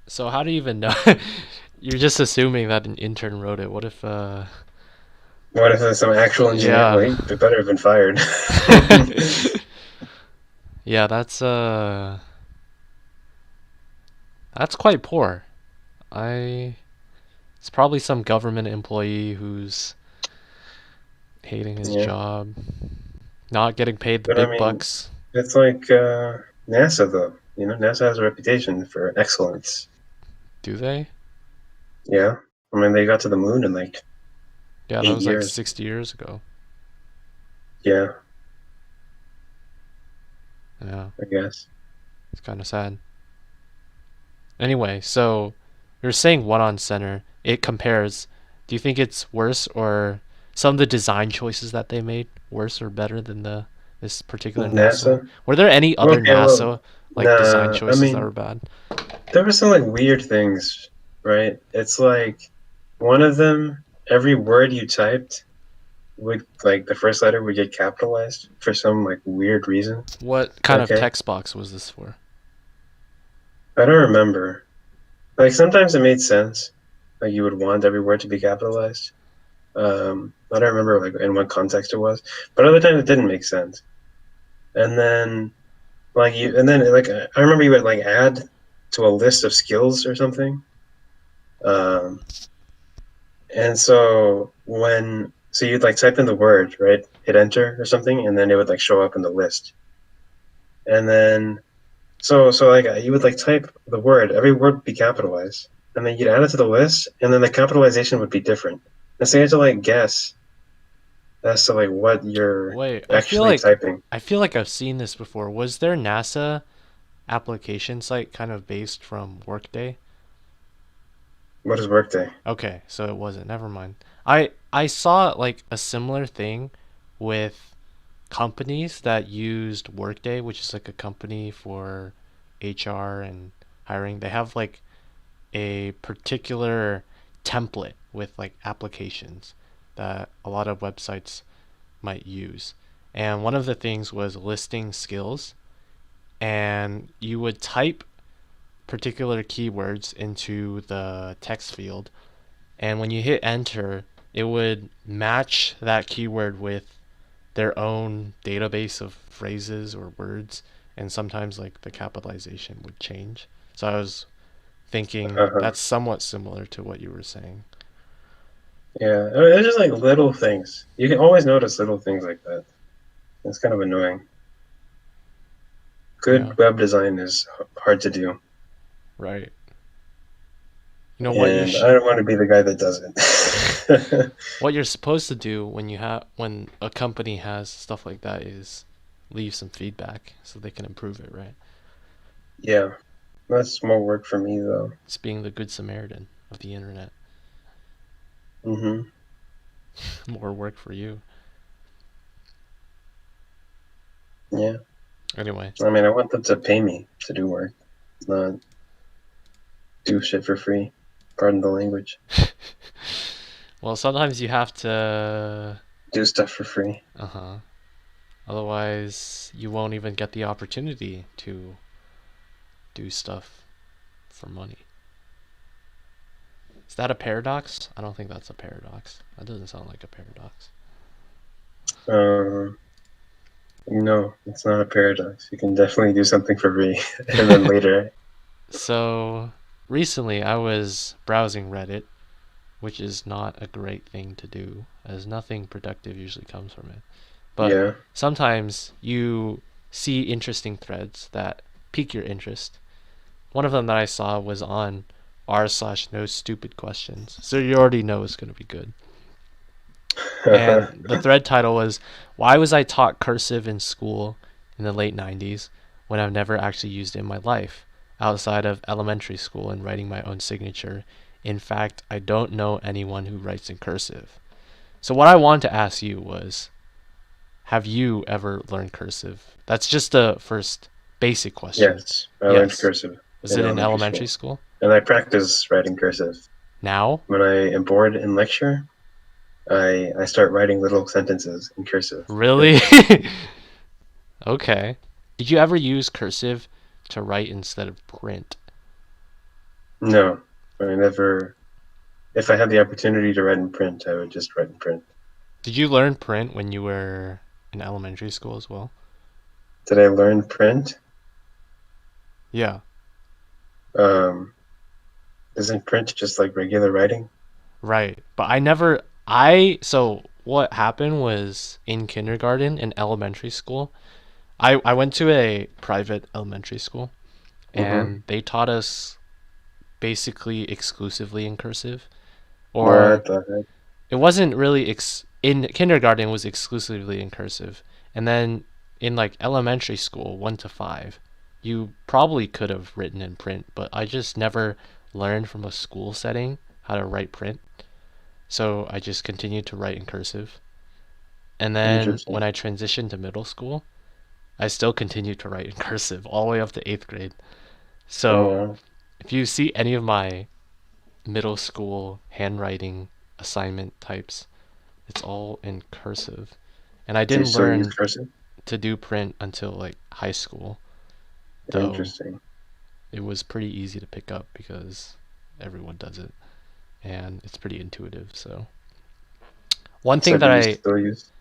so how do you even know? You're just assuming that an intern wrote it. What if What if there's some actual engineer? Well, yeah. he better have been fired. Yeah, that's quite poor. I It's probably some government employee who's hating his Yeah, job, not getting paid the but I big mean, bucks. it's like NASA, though. You know, NASA has a reputation for excellence. Do they? Yeah, I mean, they got to the moon in like Yeah, that eight was like years. 60 years ago. Yeah, Yeah, I guess. it's kind of sad. Anyway, so you're saying one on center. It compares. Do you think it's worse or some of the design choices that they made worse or better than the this particular NASA one? NASA. Were there any other Okay, well, NASA like design nah. I choices that were mean, bad? there were some like weird things, right? It's like one of them, every word you typed would like the first letter would get capitalized for some like weird reason. What kind of Okay, text box was this for? I don't remember. Like sometimes it made sense. Like you would want every word to be capitalized. I don't remember like in what context it was, but other times it didn't make sense. And then and then like I remember you would like add to a list of skills or something. Um, and so you'd like type in the word, right? Hit enter or something, and then it would like show up in the list. And then so like you would like type the word, every word would be capitalized, and then you'd add it to the list, and then the capitalization would be different. And so you have to like guess as to like what you're Wait, actually typing. I feel like I've seen this before. Was there NASA application site kind of based from Workday? What is Workday? Okay, so it wasn't. Never mind. I saw like a similar thing with companies that used Workday, which is like a company for HR and hiring. They have like a particular template with like applications that a lot of websites might use. And one of the things was listing skills, and you would type particular keywords into the text field, and when you hit enter, it would match that keyword with their own database of phrases or words, and sometimes like the capitalization would change. So I was thinking Uh-huh. that's somewhat similar to what you were saying. Yeah, I mean, it's just like little things. You can always notice little things like that. It's kind of annoying. Yeah, Good web design is hard to do, right. You know what and I don't want to be the guy that does it. what you're supposed to do when a company has stuff like that is leave some feedback so they can improve it, right? Yeah, that's more work for me though. It's being the good Samaritan of the internet. Hmm. More work for you. Yeah, Anyway, I mean, I want them to pay me to do work, not do shit for free. Pardon the language. Well, sometimes you have to. Do stuff for free. Uh huh. Otherwise, you won't even get the opportunity to do stuff for money. Is that a paradox? I don't think that's a paradox. That doesn't sound like a paradox. Um, no, it's not a paradox. You can definitely do something for free, and then later, So, recently I was browsing Reddit, which is not a great thing to do, as nothing productive usually comes from it. But yeah, sometimes you see interesting threads that pique your interest. One of them that I saw was on r/no stupid questions, so you already know it's going to be good. And the thread title was, "Why was I taught cursive in school in the late 90s when I've never actually used it in my life outside of elementary school and writing my own signature? In fact, I don't know anyone who writes in cursive." So what I wanted to ask you was, have you ever learned cursive? That's just the first basic question. yes, I learned Yes. cursive Was in it in elementary elementary school, school? and I practice writing cursive. Now? When I am bored in lecture, I start writing little sentences in cursive. Really? Okay. Did you ever use cursive to write instead of print? No, I never. If I had the opportunity to write in print, I would just write in print. Did you learn print when you were in elementary school as well? Did I learn print? Yeah. Um, isn't print just like regular writing? Right. But I never I so what happened was in kindergarten and elementary school, I went to a private elementary school Mm-hmm. and they taught us basically exclusively in cursive. Or What the heck? it wasn't really in kindergarten it was exclusively in cursive. And then in like elementary school, 1 to 5, you probably could have written in print, but I just never learned from a school setting how to write print. So I just continued to write in cursive. And then when Interesting. I transitioned to middle school, I still continued to write in cursive all the way up to 8th grade. Oh So wow. if you see any of my middle school handwriting assignment types, it's all in cursive. And I Do you didn't still use learn cursive? to do print until like high school, though Interesting. it was pretty easy to pick up because everyone does it and it's pretty intuitive. So one thing So that do you I still use?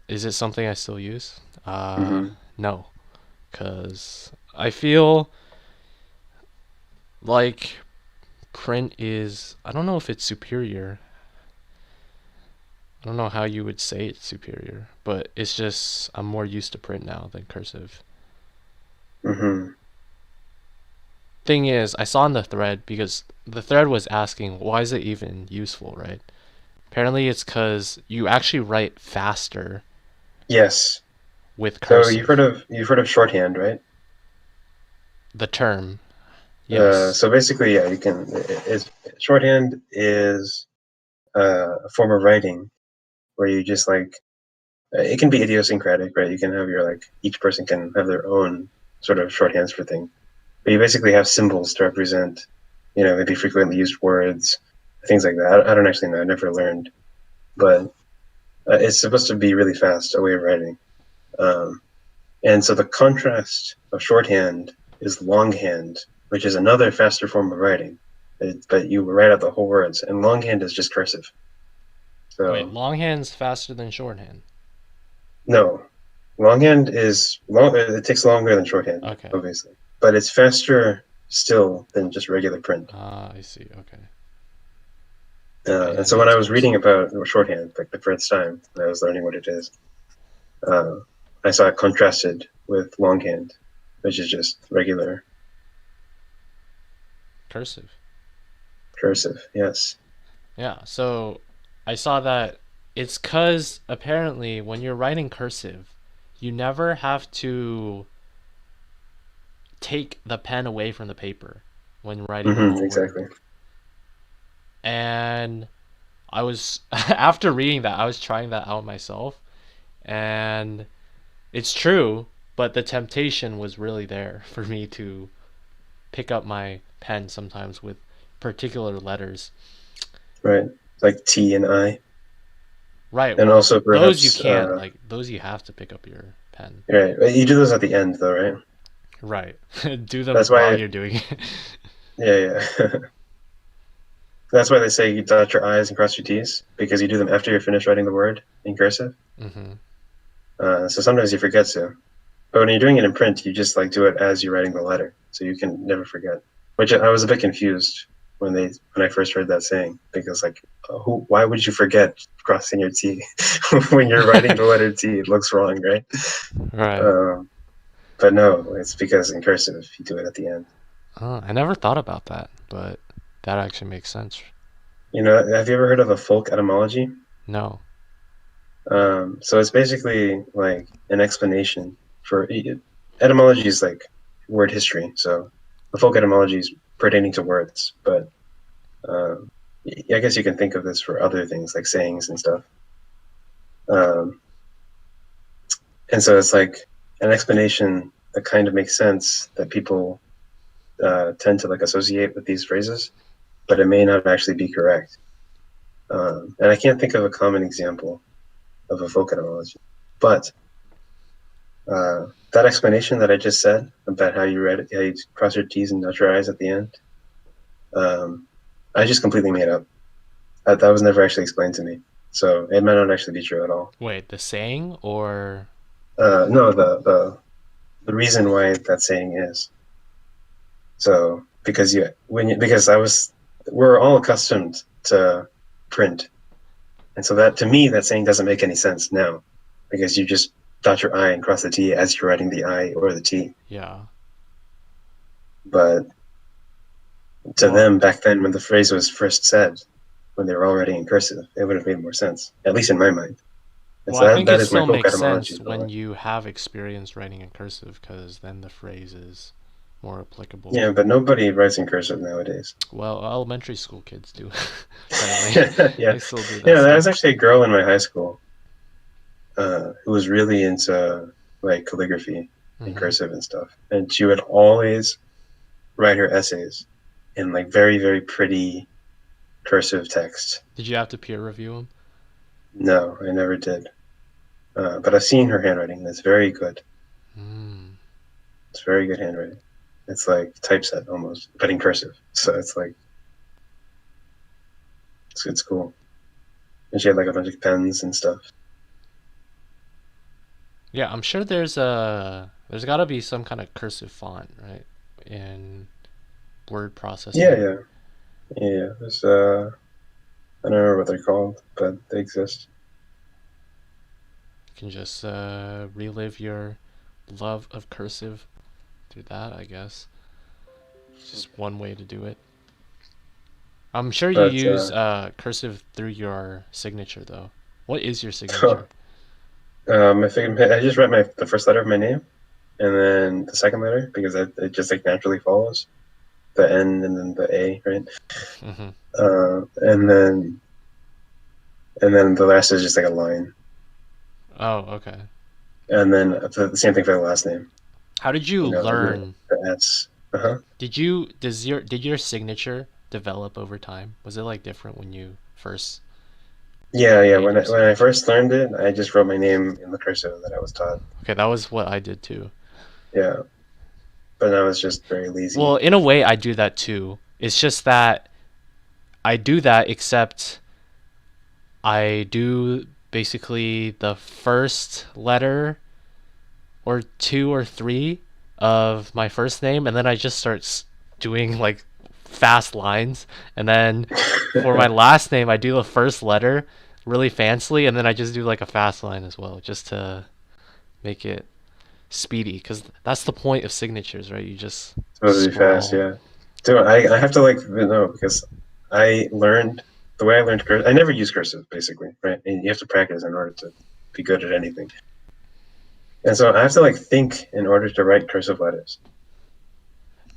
is it something I still use? Mm-hmm. No, because I feel like print is, I don't know if it's superior. I don't know how you would say it's superior, but it's just I'm more used to print now than cursive. Mm-hmm. Thing is, I saw in the thread because the thread was asking why is it even useful, right? Apparently it's because you actually write faster Yes. with So cursive. you've heard of shorthand, right? The term, yes. So basically, yeah, you can. Shorthand is a form of writing where you just like it can be idiosyncratic, right? You can have your like each person can have their own sort of shorthands for things, but you basically have symbols to represent, maybe frequently used words, things like that. I don't actually know. I never learned, but it's supposed to be really fast a way of writing. Um, and so the contrast of shorthand is longhand, which is another faster form of writing, but you write out the whole words, and longhand is just cursive. Wait, So longhand's faster than shorthand. no, longhand is long. It takes longer than shorthand, Okay. obviously, but it's faster still than just regular print. Ah, I see. Okay. And Yeah, so when I makes was more reading sense. about shorthand, like the first time, and I was learning what it is, uh, I saw it contrasted with longhand, which is just regular Cursive. cursive. Yes. Yeah, so I saw that it's cuz apparently when you're writing cursive, you never have to take the pen away from the paper when writing a Mm-hmm, whole word. exactly. And I was after reading that, I was trying that out myself, and it's true, but the temptation was really there for me to pick up my pen sometimes with particular letters. Right. like T and I, Right. and Well, also those you perhaps can't. Like those, you have to pick up your pen. right. You do those at the end though, right? Right. Do them That's while why. you're doing it. Yeah, yeah. That's why they say you dot your I's and cross your T's because you do them after you're finished writing the word in cursive. Hmm. So sometimes you forget to. But when you're doing it in print, you just like do it as you're writing the letter, so you can never forget. Which I was a bit confused when I first heard that saying because like, why would you forget crossing your T when you're writing the letter T? It looks wrong, right? Right. Um, but no, it's because in cursive you do it at the end. Oh, I never thought about that, but that actually makes sense. You know, have you ever heard of a folk etymology? No. So it's basically like an explanation for etymology is like word history. So the folk etymology is pertaining to words, but um, I guess you can think of this for other things like sayings and stuff. Um, and so it's like an explanation that kind of makes sense that people tend to like associate with these phrases, but it may not actually be correct. And I can't think of a common example of a folk etymology, but that explanation that I just said about how you read it, how you cross your T's and dot your I's at the end, um, I just completely made up. That was never actually explained to me, so it might not actually be true at all. Wait, the saying or No, the reason why that saying is so because because we're all accustomed to print, and so that to me that saying doesn't make any sense now because you just dot your I and cross the T as you're writing the I or the T, yeah. but to Well, them back then when the phrase was first said, when they were already in cursive, it would have made more sense, at least in my mind. And well, so I think that it is my still folk makes etymology. sense when you have experience writing in cursive, because then the phrase is more applicable. Yeah, but nobody writes in cursive nowadays. Well, elementary school kids do. Apparently, Yeah, they still do that yeah. There stuff. was actually a girl in my high school who was really into like calligraphy and Hmm. cursive and stuff, and she would always write her essays in like very very pretty cursive text. Did you have to peer review them? No, I never did. But I've seen her handwriting, and it's very good. Mm. It's very good handwriting. It's like typeset almost, but in cursive. So it's like it's cool. And she had like a bunch of pens and stuff. Yeah, I'm sure there's got to be some kind of cursive font, right? In word Yeah, processing. yeah, yeah. There's I don't remember what they're called, but they exist. You can just relive your love of cursive through that, I guess. It's just one way to do it. I'm sure you But use cursive through your signature, though. What is your signature? I just write the first letter of my name and then the second letter because it just like naturally follows the N and then the A, right? Hmm. Uh, and then the rest is just like a line, Oh, okay. and then the same thing for the last name. How did you You know, learn? the S. Uh-huh. Did your signature develop over time? Was it like different when you first Yeah, yeah. made your When I signature? first learned it, I just wrote my name in the cursive that I was taught. Okay, that was what I did too. Yeah, but I was just very Well, lazy. in a way, I do that too. It's just that I do that, except I do basically the first letter or two or three of my first name, and then I just start doing like fast lines, and then for my last name, I do the first letter really fancily, and then I just do like a fast line as well, just to make it speedy, because that's the point of signatures, right? You just Supposed to be fast, scrawl. yeah. Dude, I have to like know because I learned the way I learned cursive. I never use cursive basically, right? And you have to practice in order to be good at anything. And so I have to like think in order to write cursive letters.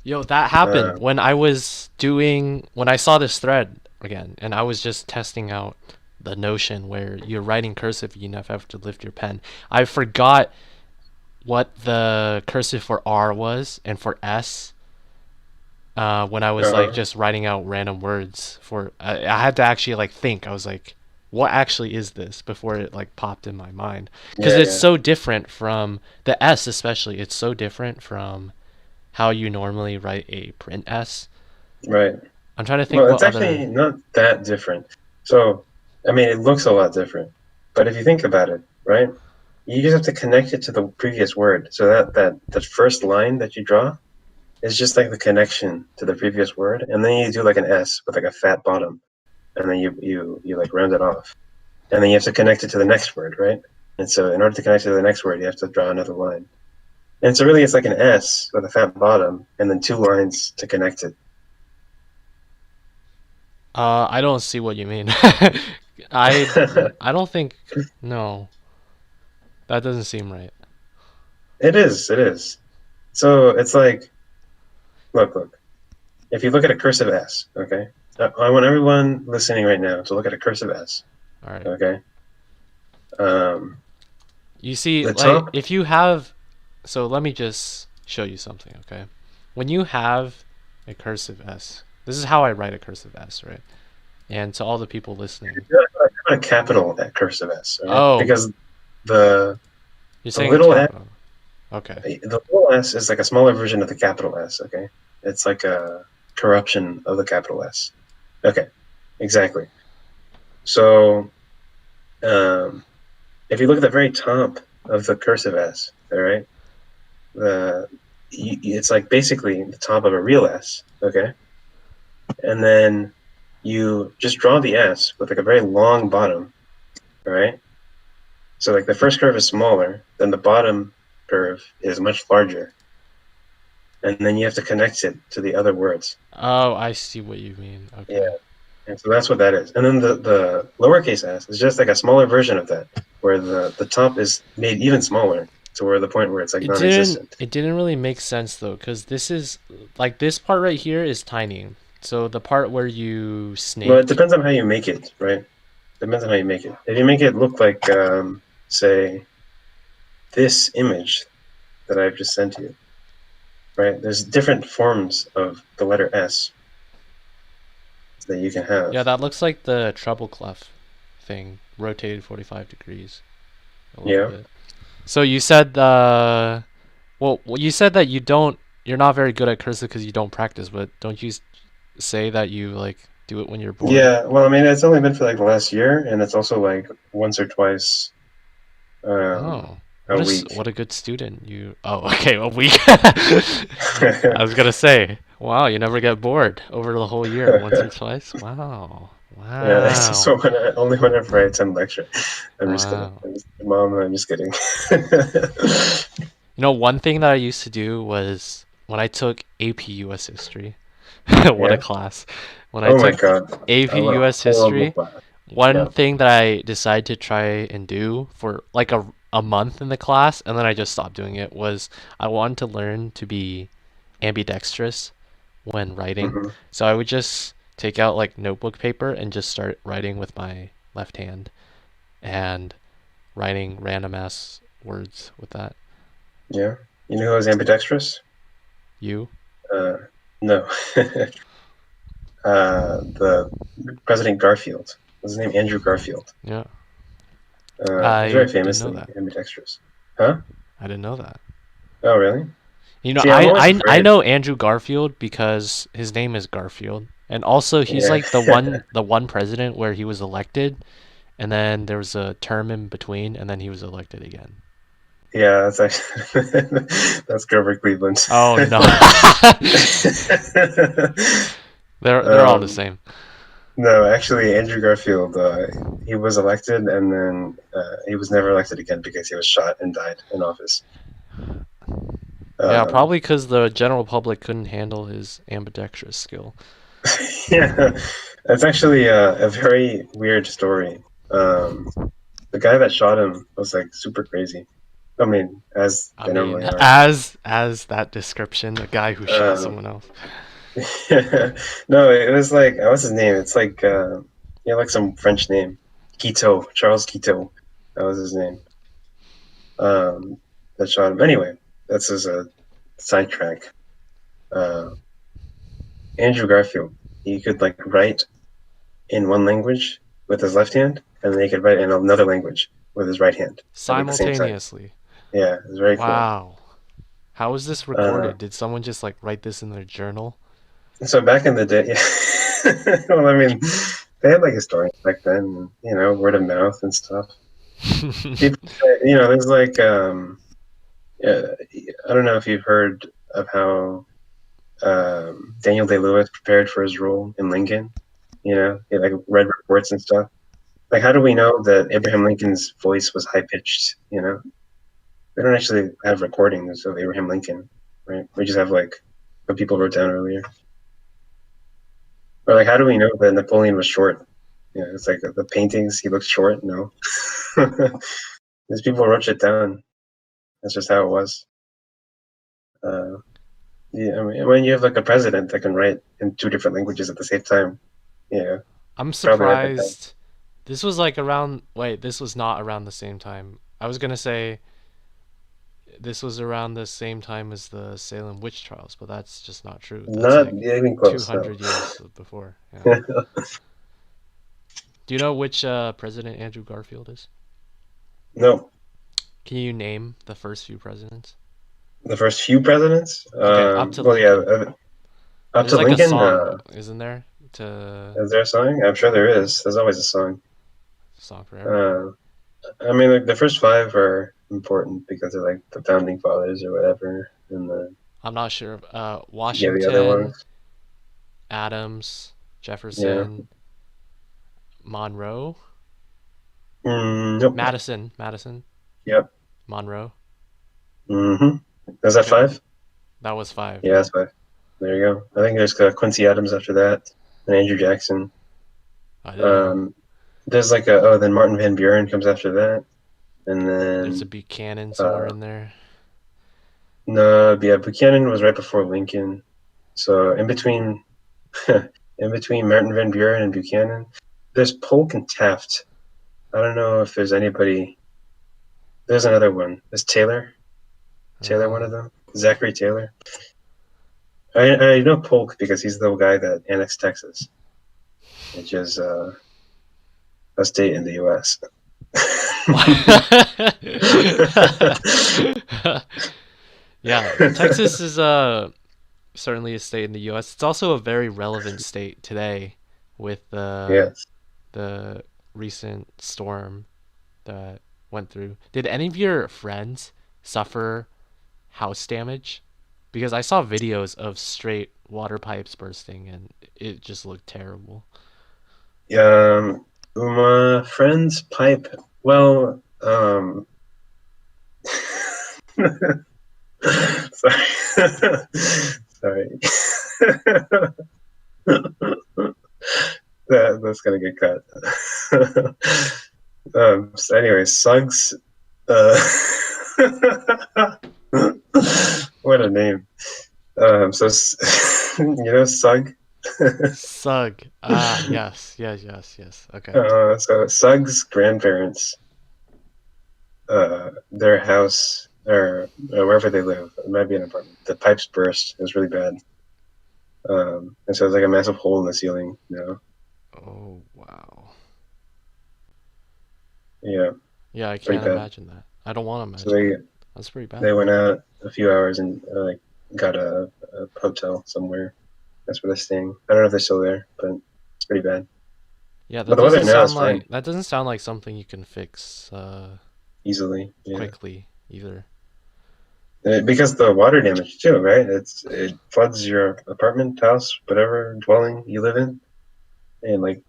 Yo, that happened Uh, when I saw this thread again, and I was just testing out the notion where you're writing cursive, you never have to lift your pen. I forgot what the cursive for R was and for S, when I was like Uh-huh. just writing out random words for. I had to actually like think. I was like, what actually is this before it like popped in my mind because Yeah, it's yeah. so different from the S especially. It's so different from how you normally write a print S. Right. I'm trying to think Well, what it's actually other. not that different. So, I mean, it looks a lot different. But if you think about it, right? You just have to connect it to the previous word. So that first line that you draw is just like the connection to the previous word, and then you do like an S with like a fat bottom, and then you like round it off, and then you have to connect it to the next word, right? And so in order to connect it to the next word, you have to draw another line. And so really, it's like an S with a fat bottom, and then two lines to connect it. I don't see what you mean. I I don't think no. That doesn't seem right. It is, it is. So it's like, look. If you look at a cursive S, okay, I want everyone listening right now to look at a cursive S, All right. okay. Um, You see, the like, top, if you have. So let me just show you something, okay? When you have a cursive S, this is how I write a cursive S, right? And to all the people listening. a capital at cursive S, all right? Oh, Because the you're the saying a little S, capital. Okay. the little S is like a smaller version of the capital S, okay? It's like a corruption of the capital S. Okay, exactly. So um, if you look at the very top of the cursive S, all right, the it's like basically the top of a real S, okay? And then you just draw the S with like a very long bottom, all right? So like the first curve is smaller, then the bottom curve is much larger, and then you have to connect it to the other words. Oh, I see what you mean. Yeah, Okay. and so that's what that is. And then the lowercase s is just like a smaller version of that, where the top is made even smaller to where the point where it's like non-existent. It didn't really make sense though, because this is like this part right here is tiny. So the part where you Well, it snake. depends on how you make it, right? Depends on how you make it. If you make it look like, say, this image that I've just sent you, right? There's different forms of the letter S that you can have. Yeah, that looks like the treble clef thing, rotated 45 degrees a little Yeah. bit. So you said you said that you're not very good at cursive because you don't practice, but don't you say that you like do it when you're bored? Yeah. Well, I mean, it's only been for like the last year, and it's also like once or twice Oh, a week. what a good student you. Oh, okay, a week. I was gonna say, wow, you never get bored over the whole year, once or twice. Wow, Yeah, it's wow, also only whenever I attend lecture. I'm just kidding. wow. Mom, I'm just kidding. You know, one thing that I used to do was when I took AP US History. What a Yeah. class. When I Oh my took God. AP I'm a US horrible History, class. one Yeah. thing that I decided to try and do for like a month in the class, and then I just stopped doing it, was I wanted to learn to be ambidextrous when writing. Hmm. So I would just take out like notebook paper and just start writing with my left hand and writing random ass words with that. Yeah. You know who was ambidextrous? You? Uh, no. The President Garfield. Was his name Andrew Garfield? Yeah. He's I very didn't know famously that. ambidextrous. Huh? I didn't know that. Oh, really? You know, See, I'm always I afraid. know Andrew Garfield because his name is Garfield, and also he's Yeah. like the one president where he was elected, and then there was a term in between, and then he was elected again. Yeah, that's actually that's Grover Cleveland. Oh no, they're all the um, same. no, actually, Andrew Garfield, he was elected, and then he was never elected again because he was shot and died in office. Yeah, Um, probably because the general public couldn't handle his ambidextrous skill. yeah, that's actually a very weird story. The guy that shot him was like super crazy. I mean, as I they mean, normally are. as that description, a guy who shot Um, someone else. no, it was like what's his name? It's like like some French name, Quito, Charles Quito. That was his name. Um, that shot him. Anyway, that's as a sidetrack. Uh, Andrew Garfield. He could like write in one language with his left hand, and then he could write in another language with his right hand, like at the same time. Simultaneously. Yeah, it's very cool. Wow. How was this Uh, recorded? Did someone just like write this in their journal? so back in the day, yeah. Well, I mean, they had like historians back then, you know, word of mouth and stuff. People, you know, there's like, yeah, I don't know if you've heard of how Daniel Day-Lewis prepared for his role in Lincoln. You know, he like read reports and stuff. Like, how do we know that Abraham Lincoln's voice was high pitched? You know, we don't actually have recordings of Abraham Lincoln, right? We just have like what people wrote down earlier. Or like, how do we know that Napoleon was short? You know, it's like the paintings. He looks short. No, these people wrote it down. That's just how it was. Uh, yeah, I mean, when you have like a president that can write in two different languages at the same time, yeah, I'm probably had that down. surprised. This was like around. Wait, this was not around the same time. I was gonna say this was around the same time as the Salem witch trials, but that's just not true. That's Not like even close, though. 200 years before. Yeah. Do you know which president Andrew Garfield is? No, Can you name the first few presidents? the first few presidents. Okay, up to Well, yeah, Lincoln. up There's to like a Lincoln. song, isn't there? To Is there a song? I'm sure there is. There's always a song. song for everything. Uh, I mean, like the first five are important because they're like the founding fathers or whatever, and the I'm not sure. yeah, the other Washington, ones. Adams, Yeah. Jefferson, Monroe, Nope. Madison, Yep. Monroe. Mm-hmm. Is that Okay, five? that was five. Yeah, Yeah, that's five. There you go. I think there's Quincy Adams after that, and Andrew Jackson. I didn't know. Um, there's like then Martin Van Buren comes after that, and There's a then Buchanan somewhere uh, in there. no, yeah, Buchanan was right before Lincoln. So in between, in between Martin Van Buren and Buchanan, there's Polk and Taft. I don't know if there's anybody. There's another one. There's Taylor. Taylor, one Oh, of them. Zachary Taylor. I know Polk because he's the guy that annexed Texas, which is a state in the U.S. yeah. Texas is certainly a state in the U.S. It's also a very relevant state today with Yes. the recent storm that went through. Did any of your friends suffer house damage? Because I saw videos of straight water pipes bursting and it just looked terrible. My friend's pipe. Well, sorry, sorry. That's gonna get cut. So anyway, Suggs. Uh, what a name. So you know Sug. Sug. Ah, yes, yes, yes, yes. Okay. So Sug's grandparents, their house or wherever they live, it might be an apartment. The pipes burst. It was really bad. And so there's like a massive hole in the ceiling. You know. Oh, wow. Yeah, Yeah, I pretty can't bad. imagine that. I don't want to So imagine that. That's pretty bad. they went out a few hours and like got a hotel somewhere. That's where they're staying. I don't know if they're still there, but it's pretty bad. Yeah, But the weather now is fine, that doesn't sound like something you can fix easily. Yeah, quickly either. because the water damage too, right? It floods your apartment, house, whatever dwelling you live in, and like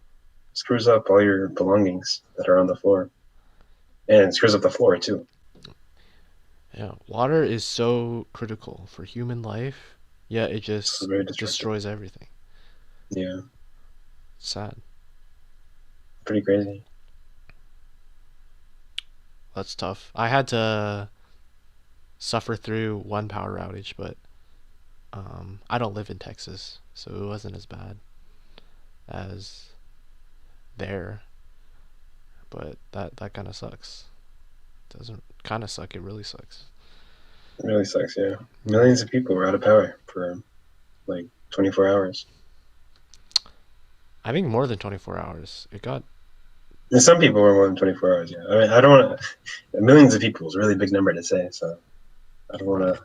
screws up all your belongings that are on the floor, and screws up the floor too. Yeah, water is so critical for human life. Yeah, it It's just very destructive. destroys everything. Yeah, Sad. pretty crazy. That's tough. I had to suffer through one power outage, but I don't live in Texas, so it wasn't as bad as there. But that kind of sucks. Doesn't kind of suck. It really sucks. It really sucks. Yeah, Yeah. millions of people were out of power for like 24 hours. I think more than 24 hours. It got And some people were more than 24 hours. Yeah, I mean, I don't want to. Millions of people is a really big number to say, so I don't want right. to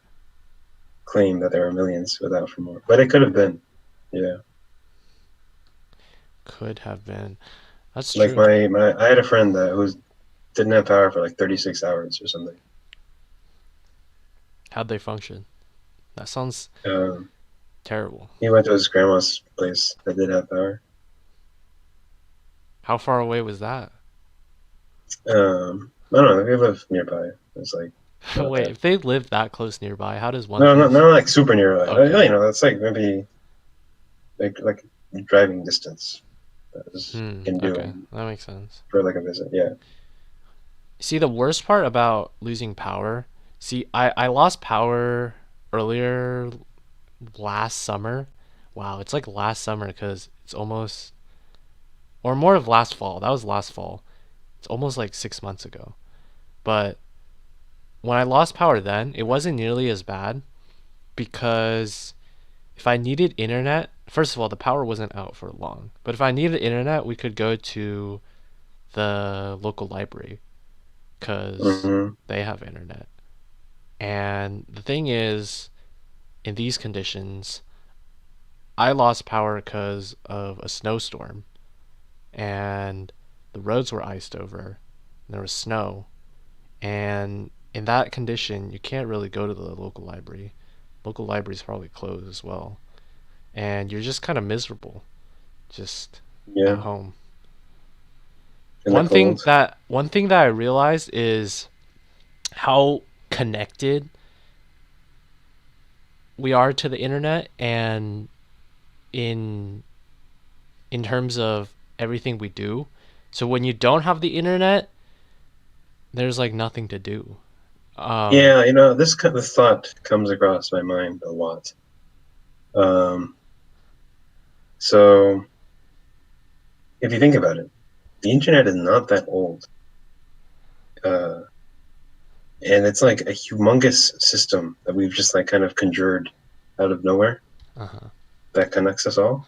claim that there were millions without for more, but it could have been. Yeah, Could have been. That's like true. I had a friend that who didn't have power for like 36 hours or something. How'd they function? That sounds Um, terrible. he went to his grandma's place that did have power. How far away was that? I don't know. We live nearby. It's like not Wait, that. if they live that close nearby, how does one No, place? not like super nearby. Okay. You know, that's like maybe like driving distance. That is can do Okay. That makes sense. for like a visit. Yeah. See, the worst part about losing power, I lost power earlier last summer. Wow, it's like last summer because it's almost, or more of last fall. That was last fall. It's almost like 6 months ago. But when I lost power then, it wasn't nearly as bad because if I needed internet, first of all, the power wasn't out for long. But if I needed internet, we could go to the local library because Hmm. they have internet. And the thing is, in these conditions, I lost power because of a snowstorm, and the roads were iced over, and there was snow, and in that condition, you can't really go to the local library. Local library's probably closed as well, and you're just kind of miserable, just at Yeah. home. In the cold. One thing that I realized is how connected we are to the internet, and in terms of everything we do. So when you don't have the internet, there's like nothing to do. Um, Yeah, you know, this kind of thought comes across my mind a lot. Um, so if you think about it, the internet is not that old, uh, and it's like a humongous system that we've just like kind of conjured out of nowhere uh-huh. that connects us all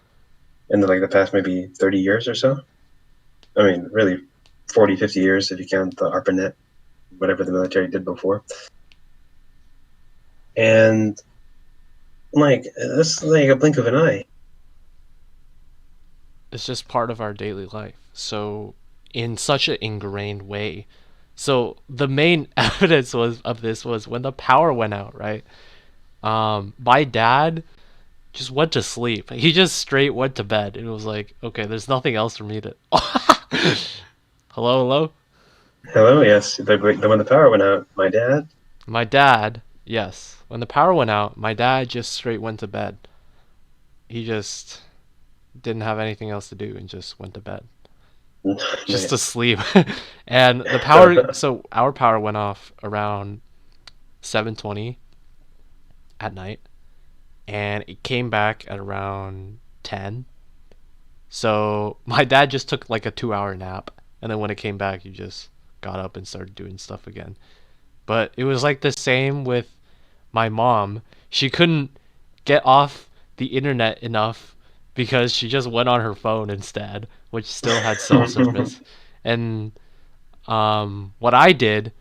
in like the past maybe 30 years or so. I mean, really 40, 50 years if you count the ARPANET, whatever the military did before. And like, that's like a blink of an eye. It's just part of our daily life. So in such an ingrained way. So the main evidence was of this was when the power went out, right? My dad just went to sleep. He just straight went to bed. It was like, okay, there's nothing else for me to. Hello, hello. Hello, yes. When the power went out, my dad, My dad, yes. When the power went out, my dad just straight went to bed. He just didn't have anything else to do and just went to bed. Just man. to sleep. And the power, so our power went off around 7:20 at night and it came back at around 10. So my dad just took like a 2 hour nap and then when it came back he just got up and started doing stuff again. But it was like the same with my mom. She couldn't get off the internet enough because she just went on her phone instead, which still had cell service. And what I did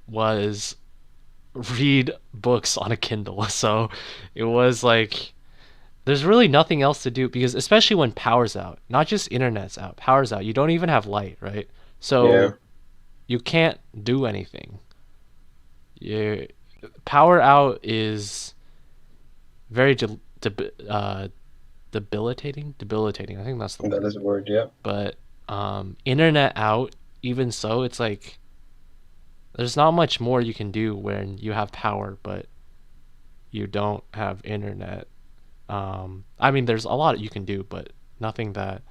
was read books on a Kindle. So it was like there's really nothing else to do because especially when power's out, not just internet's out, power's out. You don't even have light, right? Yeah, So you can't do anything. You power out is very debilitating. Debilitating. I think that's the that word. is a word. Yeah. But internet out, even so, it's like there's not much more you can do when you have power, but you don't have internet. I mean, there's a lot you can do, but nothing that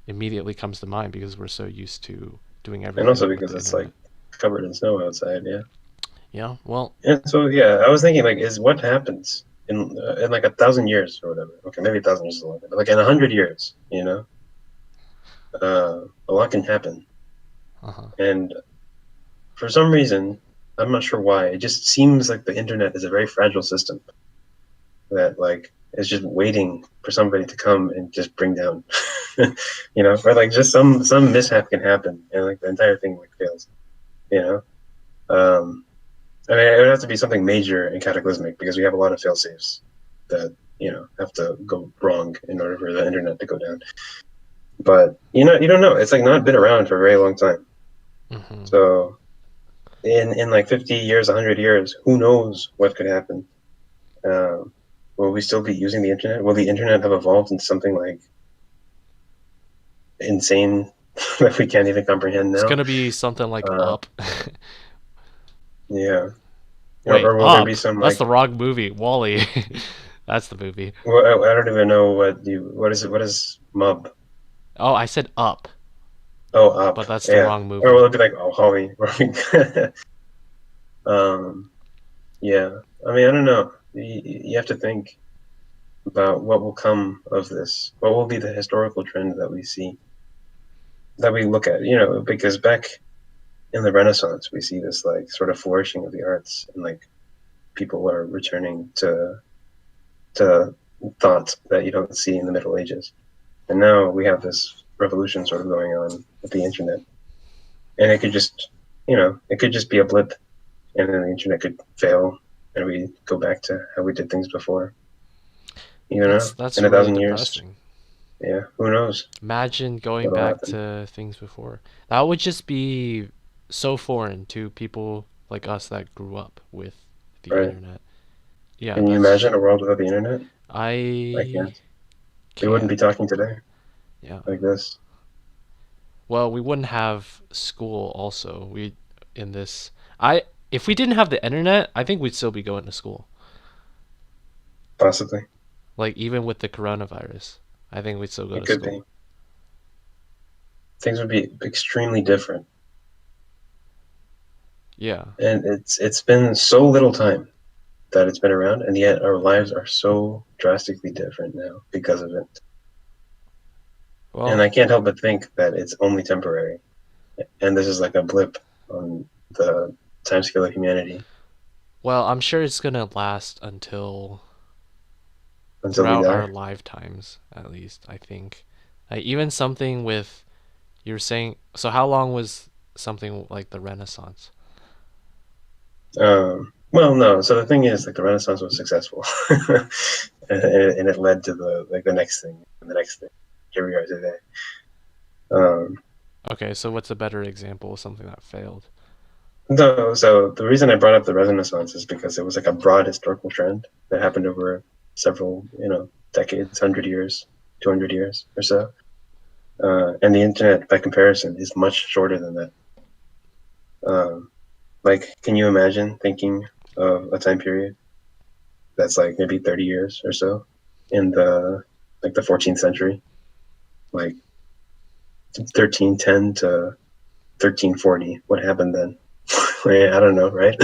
immediately comes to mind because we're so used to doing And also everything with because the it's like internet. covered in snow outside. Yeah. Yeah. Well. And so, yeah, I was thinking, like, is what happens in like 1,000 years or whatever? Okay, maybe 1,000 years is a lot, but like in 100 years, you know, a lot can happen. Uh huh. And for some reason, I'm not sure why, it just seems like the internet is a very fragile system that, like, is just waiting for somebody to come and just bring down, you know, or like just some mishap can happen and like the entire thing like fails, you know. I mean, it would have to be something major and cataclysmic because we have a lot of fail safes that have to go wrong in order for the internet to go down. But you don't know. It's like not been around for a very long time. Mm-hmm. So in like 50 years, 100 years, who knows what could happen? Will we still be using the internet? Will the internet have evolved into something like insane that we can't even comprehend It's now? gonna be something like Uh, Up. yeah. Wait, Or will there Up? be some That's like the wrong movie. Wally. That's the movie. well, I don't even know what is it? What is Mub? Oh, I said Up, Oh, Up. but that's the Yeah. wrong Or movie. will it be like Oh Holly? um. Yeah. I mean, I don't know. You have to think about what will come of this. What will be the historical trend that we see, that we look at? Because back in the Renaissance, we see this like sort of flourishing of the arts, and like people are returning to thoughts that you don't see in the Middle Ages. And now we have this revolution sort of going on with the internet, and it could just be a blip, and then the internet could fail, and we go back to how we did things before. That's In a really thousand years, depressing. yeah, who knows Imagine going what'll back happen? to things before. That would just be so foreign to people like us that grew up with the Right? internet. Yeah, Can you that's imagine a world without the internet? I I can't. We wouldn't be can't. talking today Yeah. like this. Well, we wouldn't have school also. We in this I if we didn't have the internet, I think we'd still be going to school. Possibly, Like even with the coronavirus, I think we'd still go it to could school. be. Things would be extremely different, Yeah. and it's been so little time that it's been around, and yet our lives are so drastically different now because of it. And Well, I can't help but think that it's only temporary, and this is like a blip on the timescale of humanity I'm sure it's gonna last until until we throughout our die. lifetimes, at least, I think. Like even something with you were saying. So how long was something like the Renaissance? Well, no. So the thing is, like, the Renaissance was successful, and it led to the next thing and the next thing. Here we are today. Um, Okay, so what's a better example of something that failed? no, so the reason I brought up the Renaissance is because it was like a broad historical trend that happened over several, decades, 100 years, 200 years or so. And the internet, by comparison, is much shorter than that. Um, like, can you imagine thinking of a time period that's like maybe 30 years or so in the 14th century, like 1310 to 1340? What happened then? I don't know, right?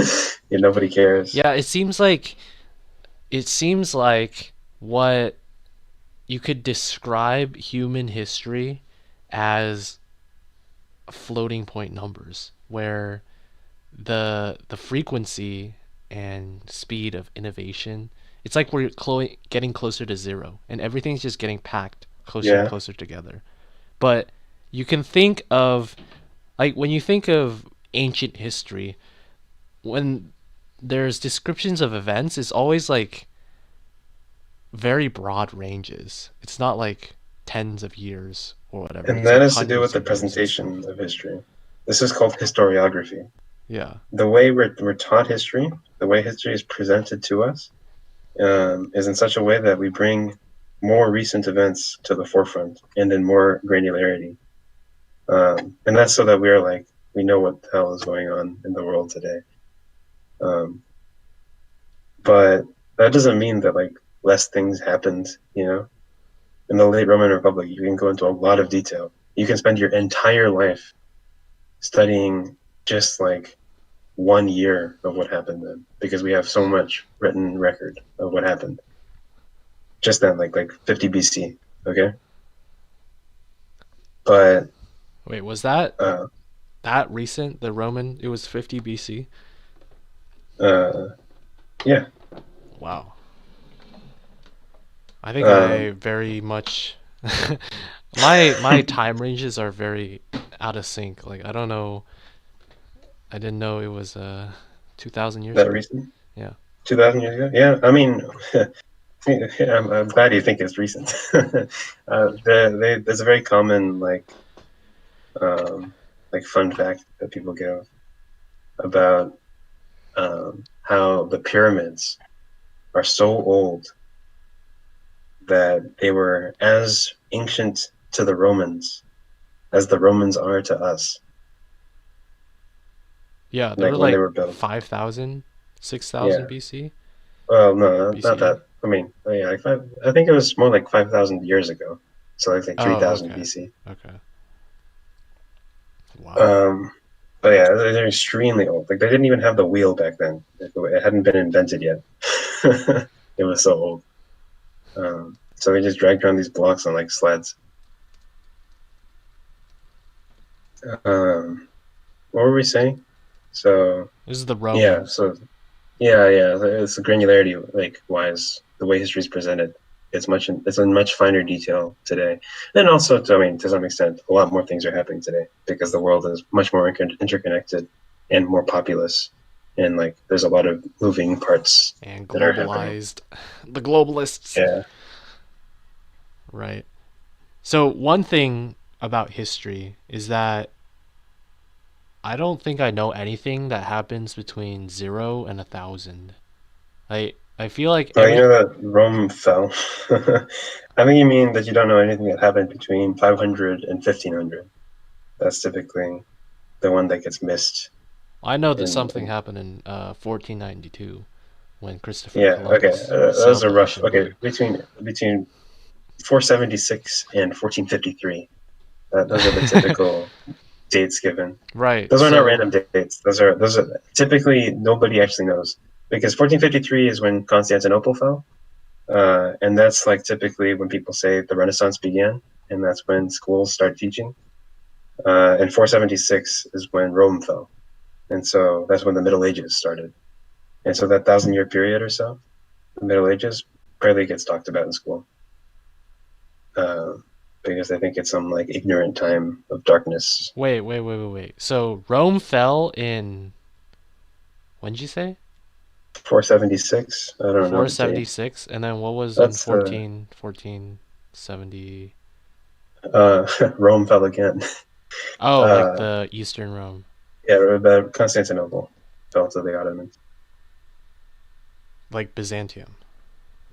Yeah, nobody cares. Yeah, it seems like what you could describe human history as floating point numbers, where the frequency and speed of innovation, it's like we're getting closer to zero, and everything's just getting packed closer and Yeah, closer together. But you can think of, like, when you think of ancient history, when there's descriptions of events, it's always like very broad ranges. It's not like tens of years or whatever. and It's that like has to do with hundreds the of years and stuff. presentation of history. This is called historiography. Yeah. The way we're taught history, the way history is presented to us, is in such a way that we bring more recent events to the forefront and in more granularity. And that's so that we know what the hell is going on in the world today. Um, but that doesn't mean that like less things happened. In the late Roman Republic, you can go into a lot of detail. You can spend your entire life studying just like 1 year of what happened then, because we have so much written record of what happened just then, like 50 BC. Okay, but Wait, was that uh, that recent? The Roman? It was 50 BC. uh, yeah, Wow. I think I Um, very much my time ranges are very out of sync. Like I don't know. I didn't know it was 2,000 years that ago. recent, Yeah. 2,000 years ago. Yeah, I mean, I'm glad you think it's recent. There's a very common um, like fun fact that people give about how the pyramids are so old that they were as ancient to the Romans as the Romans are to us, Yeah, they like were when they like were built. 5,000, 6,000 Yeah. BC, Well, no, not BCE. that. I mean, yeah, I think it was more like 5,000 years ago. So like Oh, 3,000 okay. BC. Okay. Wow. Um, but yeah, they're extremely old. Like they didn't even have the wheel back then. It hadn't been invented yet. It was so old. So they just dragged around these blocks on like sleds. Um, what were we saying? So This is the yeah, Romans. so yeah. It's the granularity, like wise, the way history is presented. It's in much finer detail today, and also, I mean, to some extent, a lot more things are happening today because the world is much more interconnected and more populous, and like there's a lot of moving parts And that are happening. globalized. The globalists. Yeah. Right. So, one thing about history is that I don't think I know anything that happens between 0 and 1,000. I feel like Oh, you every know that Rome fell. I think you mean that you don't know anything that happened between 500 and 1500. That's typically the one that gets missed. I know that something In happened in 1492 when Christopher Yeah, okay. Columbus Those sailed are the rough. ocean Okay, blue. between 476 and 1453. Those are the typical dates given. Right. Those are not So, random dates. Those are typically nobody actually knows because 1453 is when Constantinople fell, and that's like typically when people say the Renaissance began, and that's when schools start teaching. And 476 is when Rome fell, and so that's when the Middle Ages started. And so that 1,000 year period or so, the Middle Ages, barely gets talked about in school. uh, because I think it's some like ignorant time of darkness. wait. So, Rome fell in, when did you say? 476. I don't know the date. 476, and then what was in That's the 1470? Rome fell again. Oh, like Uh, the Eastern Rome, yeah, Constantinople fell to the Ottomans. like Byzantium.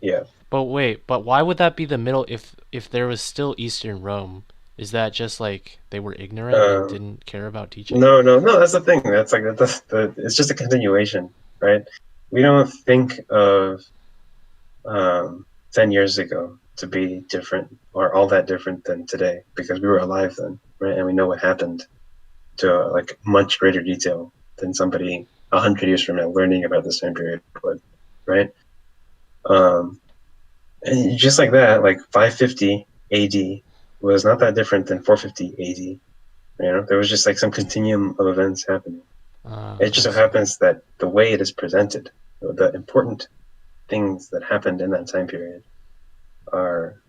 Yeah. But wait, but why would that be the middle if there was still Eastern Rome? Is that just like they were ignorant and Um, didn't care about teaching? no. That's the thing. That's like it's just a continuation, right? We don't think of 10 years ago to be different or all that different than today because we were alive then, right? And we know what happened to like much greater detail than somebody 100 years from now learning about this time period would, right? Um, and just like that, like 550 AD was not that different than 450 AD. You know, there was just like some continuum of events happening. It just I so see. happens that the way it is presented, the important things that happened in that time period, are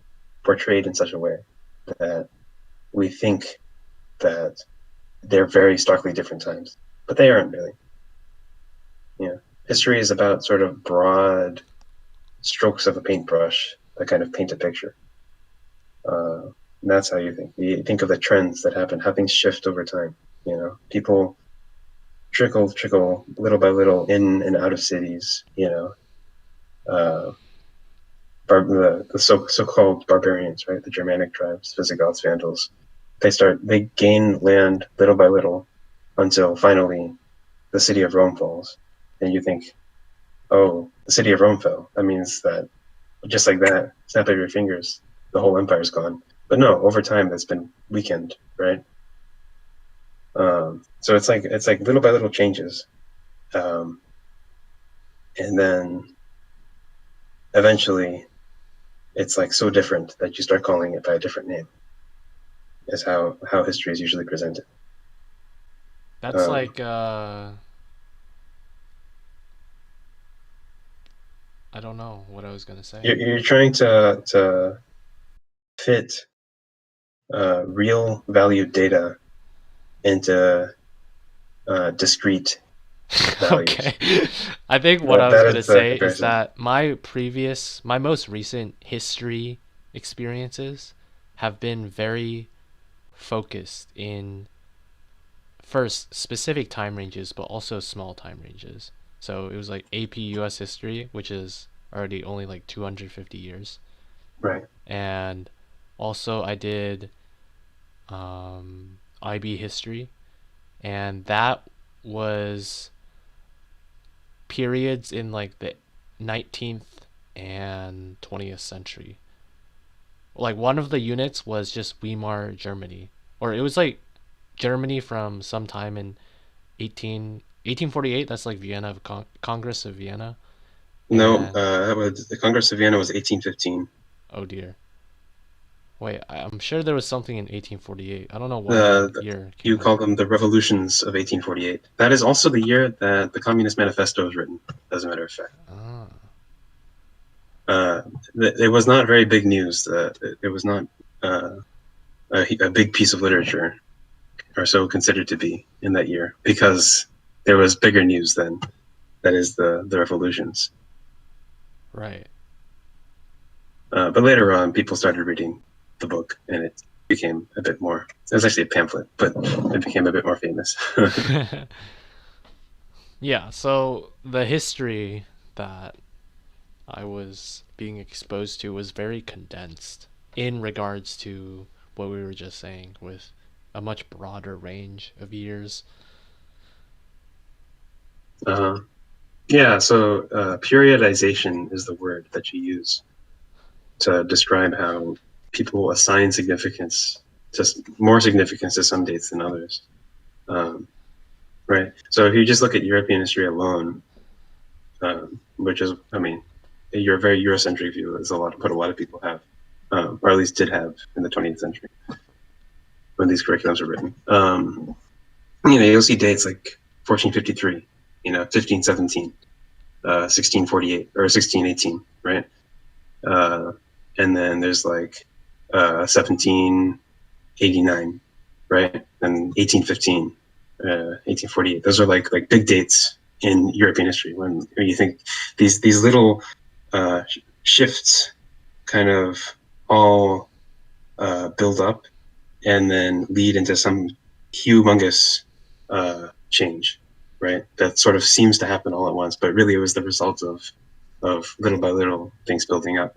portrayed in such a way that we think that they're very starkly different times, but they aren't really. Yeah, history is about sort of broad strokes of a paintbrush that kind of paint a picture. And that's how you think. You think of the trends that happen, how things shift over time. You know, people trickle, little by little, in and out of cities. You know, uh, the so-called barbarians, right? The Germanic tribes, Visigoths, Vandals. They gain land little by little until finally the city of Rome falls, and you think, oh, the city of Rome fell. That means that just like that, snap of your fingers, the whole empire's gone. But no, over time that's been weakened, right? So it's like little by little changes, um, and then eventually it's like so different that you start calling it by a different name. Is how history is usually presented. That's Um, like I don't know what I was gonna say. You're trying to fit real valued data into discrete values. Okay. I think what I was That gonna is the say is comparison. that my most recent history experiences have been very focused in first specific time ranges, but also small time ranges. So it was like AP US history, which is already only like 250 years. Right. And also I did IB history, and that was periods in like the 19th and 20th century. Like one of the units was just Weimar Germany, or it was like Germany from sometime in 1848. That's like Vienna, Congress of Vienna. No, And that was the Congress of Vienna was 1815. oh dear, wait, I'm sure there was something in 1848. I don't know what Uh, year it you came out. call them the revolutions of 1848. That is also the year that the Communist Manifesto was written, as a matter of fact. Ah, Uh, it was not very big news. It was not uh, a big piece of literature, or so considered to be in that year, because there was bigger news then. That is the revolutions. right. But later on, people started reading the book, and it became a bit more. It was actually a pamphlet, but it became a bit more famous. Yeah. So the history that I was being exposed to was very condensed in regards to what we were just saying, with a much broader range of years. uh, yeah, so periodization is the word that you use to describe how people assign significance, just more significance to some dates than others. Um, right. So if you just look at European history alone, which is, I mean, you're a very Eurocentric view, is what a lot of people have, or at least did have in the 20th century when these curriculums were written. You'll see dates like 1453, 1517, 1648, or 1618, right? Uh, and then there's like 1789, right? And 1815, 1848. Those are like big dates in European history when you think these little shifts kind of all build up and then lead into some humongous change, right? That sort of seems to happen all at once, but really it was the result of little by little things building up.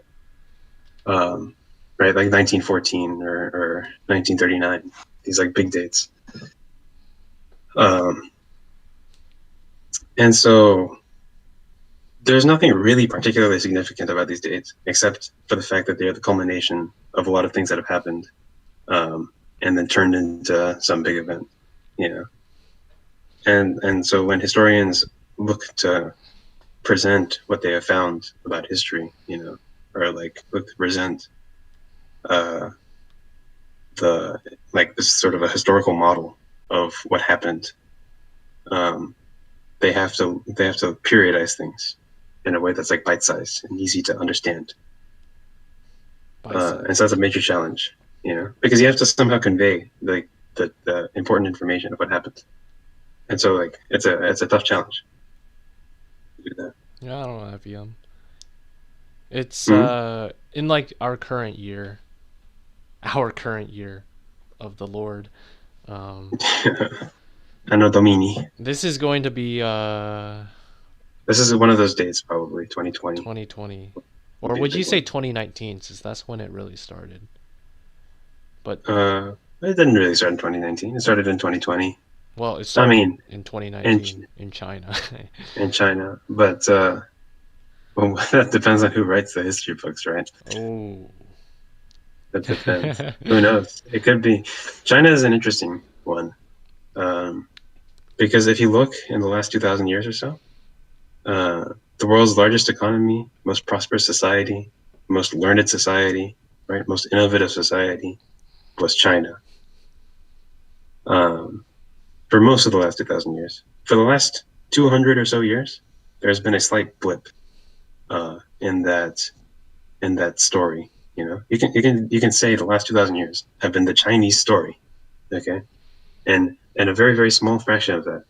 Um, right, like 1914 or 1939, these like big dates. Um, and so there's nothing really particularly significant about these dates, except for the fact that they're the culmination of a lot of things that have happened, and then turned into some big event, you know. And so when historians look to present what they have found about history, or like look to present uh, the like this sort of a historical model of what happened, um, they have to periodize things in a way that's like bite-sized and easy to understand. And so that's a major challenge, because you have to somehow convey like the important information of what happened. And so like it's a tough challenge to do that. Yeah, I don't know, FEM. It's Mm-hmm. in like our current year of the Lord. Um, Anno Domini. this is going to be This is one of those dates, probably 2020 2020, will or be a would you big say one. 2019, since that's when it really started? But It didn't really start in 2019. It started in 2020. well, it I started mean, in in 2019 in China. in China, but well, that depends on who writes the history books, right? Oh. That depends. Who knows? It could be. China is an interesting one, um, because if you look in the last 2,000 years or so, uh, the world's largest economy, most prosperous society, most learned society, right, most innovative society was China. Um, for most of the last 2,000 years. For the last 200 or so years, there's been a slight blip in that story. You know, you can say the last 2,000 years have been the Chinese story, okay, and a very very small fraction of that,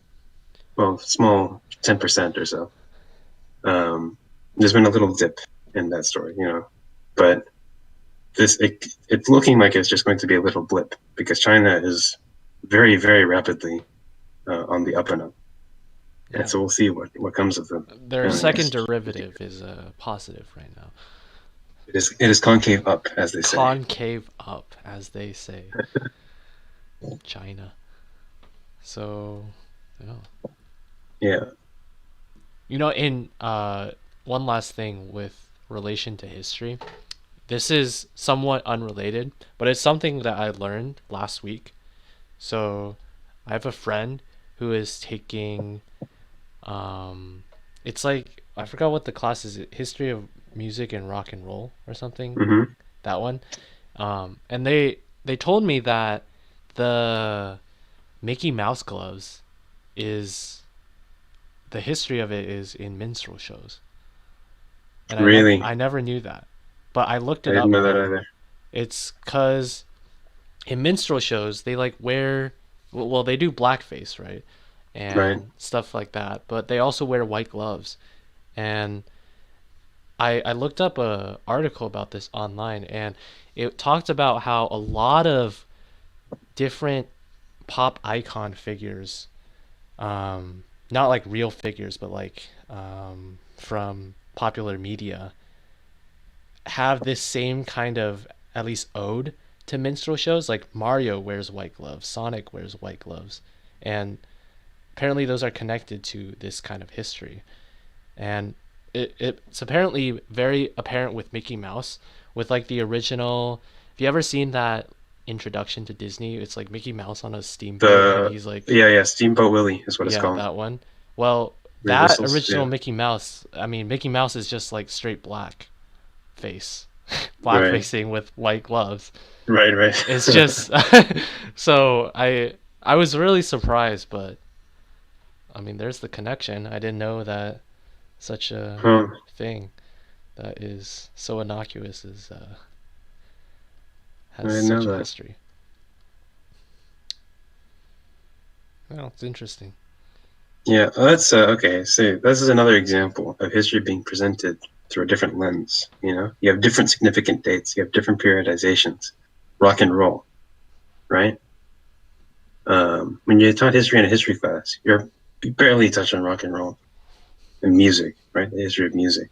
well, small 10% or so. There's been a little dip in that story, you know, but it's looking like it's just going to be a little blip because China is very very rapidly on the up and up, Yeah. and so we'll see what comes of them. Their second derivative is positive right now. It is concave up, as they say. Concave up, as they say. China. So, yeah. Yeah. You know, in one last thing with relation to history, this is somewhat unrelated, but it's something that I learned last week. So, I have a friend who is taking, it's like I forgot what the class is. History of music and rock and roll or something. Hmm. That one. And they told me that the Mickey Mouse gloves is the history of it is in minstrel shows, and Really, I never knew that, but I looked I it didn't up know that more. either. It's cause in minstrel shows they like wear, well they do blackface, right, Right. and stuff like that, but they also wear white gloves, and I looked up a article about this online, and it talked about how a lot of different pop icon figures, not like real figures, but like from popular media, have this same kind of at least ode to minstrel shows. Like Mario wears white gloves, Sonic wears white gloves, and apparently those are connected to this kind of history. And it's apparently very apparent with Mickey Mouse, with like the original. Have you ever seen that introduction to Disney? It's like Mickey Mouse on a steamboat, and The he's like, Yeah, Steamboat Willie is what it's yeah, called. that one. Well, Where he that whistles. original Yeah. Mickey Mouse, I mean, Mickey Mouse is just like straight black face, black Right. facing with white gloves. Right. Right. It's just so I was really surprised, but I mean, there's the connection. I didn't know that such a Huh. thing that is so innocuous is I has didn't know such a that. history. Well, it's interesting. Yeah, well, that's okay. So this is another example of history being presented through a different lens. You know, you have different significant dates, you have different periodizations. Rock and roll, right? When you're taught history in a history class, you barely touch on rock and roll and music, right? The history of music,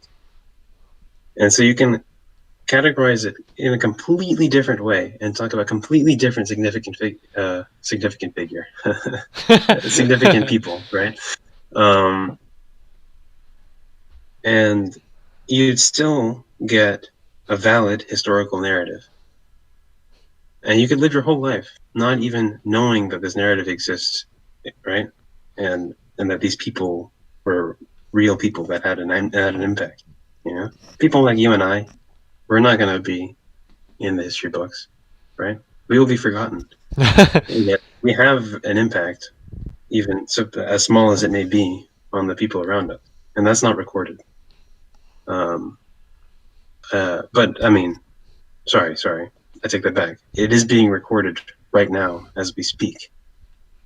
and so you can categorize it in a completely different way and talk about completely different significant figure, significant people, right? Um, and you'd still get a valid historical narrative. And you could live your whole life not even knowing that this narrative exists, right? And that these people were real people that had an impact. You know, people like you and I, we're not going to be in the history books, right? We will be forgotten. And yet we have an impact, even so, as small as it may be, on the people around us, and that's not recorded. Um, but I mean, sorry, I take that back. It is being recorded right now as we speak.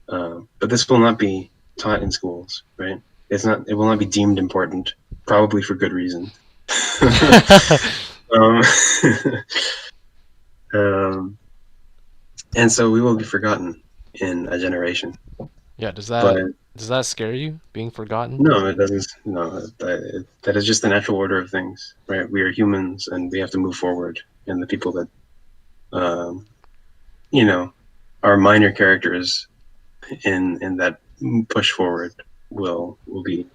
But this will not be taught in schools, right? It's not. It will not be deemed important, probably for good reason. um, um, and so we will be forgotten in a generation. Yeah, does But that scare you, being forgotten? no, it doesn't. No, that is just the natural order of things, right? We are humans, and we have to move forward. And the people that, um, you know, are minor characters in that push forward will be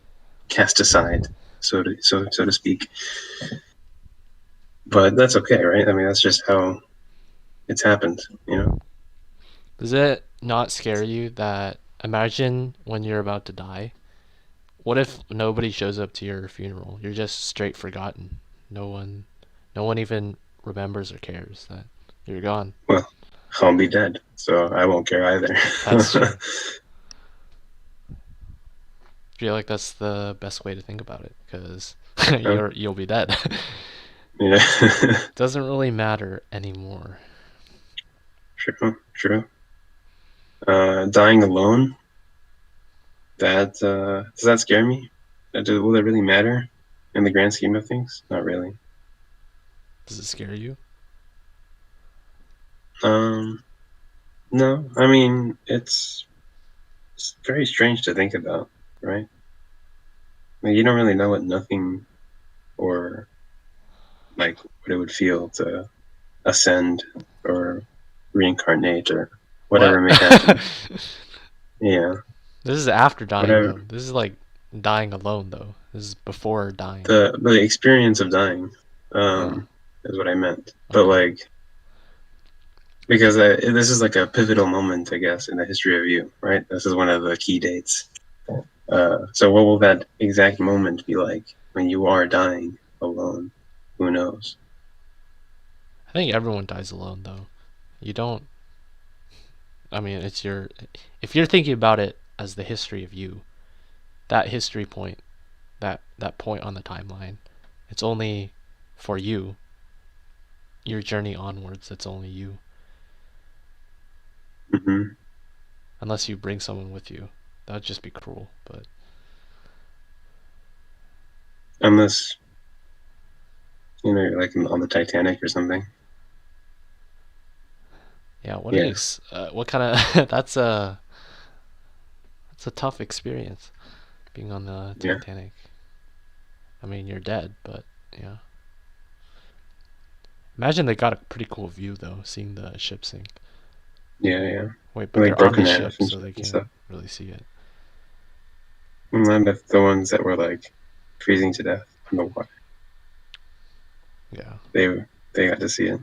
cast aside, so to speak. But that's okay, right? I mean, that's just how it's happened, you know. Does it not scare you that imagine when you're about to die? What if nobody shows up to your funeral? You're just straight forgotten. No one no one even remembers or cares that you're gone. Well, I'll be dead, so I won't care either. That's true. I feel like that's the best way to think about it because Okay. You'll be dead. Yeah. Doesn't really matter anymore. True. True. Dying alone. That does that scare me? Will that really matter in the grand scheme of things? Not really. Does it scare you? Um, no. I mean, it's very strange to think about, right? Like, you don't really know what nothing or like what it would feel to ascend or reincarnate or What? whatever may happen. Yeah, This is after dying whatever though. This is like dying alone though. This is before dying. the experience of dying, Oh, is what I meant. But okay. like because this is like a pivotal moment, I guess, in the history of you, right? This is one of the key dates. So what will that exact moment be like when you are dying alone? Who knows? I think everyone dies alone though. You don't. I mean, it's your. If you're thinking about it as the history of you, that history point, that point on the timeline, it's only for you. Your journey onwards, it's only you. Hmm. Unless you bring someone with you, that would just be cruel. But Unless you're like on the Titanic or something. yeah, Yeah, what kind of that's a tough experience being on the yeah, Titanic. I mean, you're dead, but yeah. Imagine they got a pretty cool view though, seeing the ship sink. yeah, yeah. Wait, but Like they're on the broken in half ship, so they and can't stuff. really see it. And then the ones that were like freezing to death on the water, Yeah. they got to see it.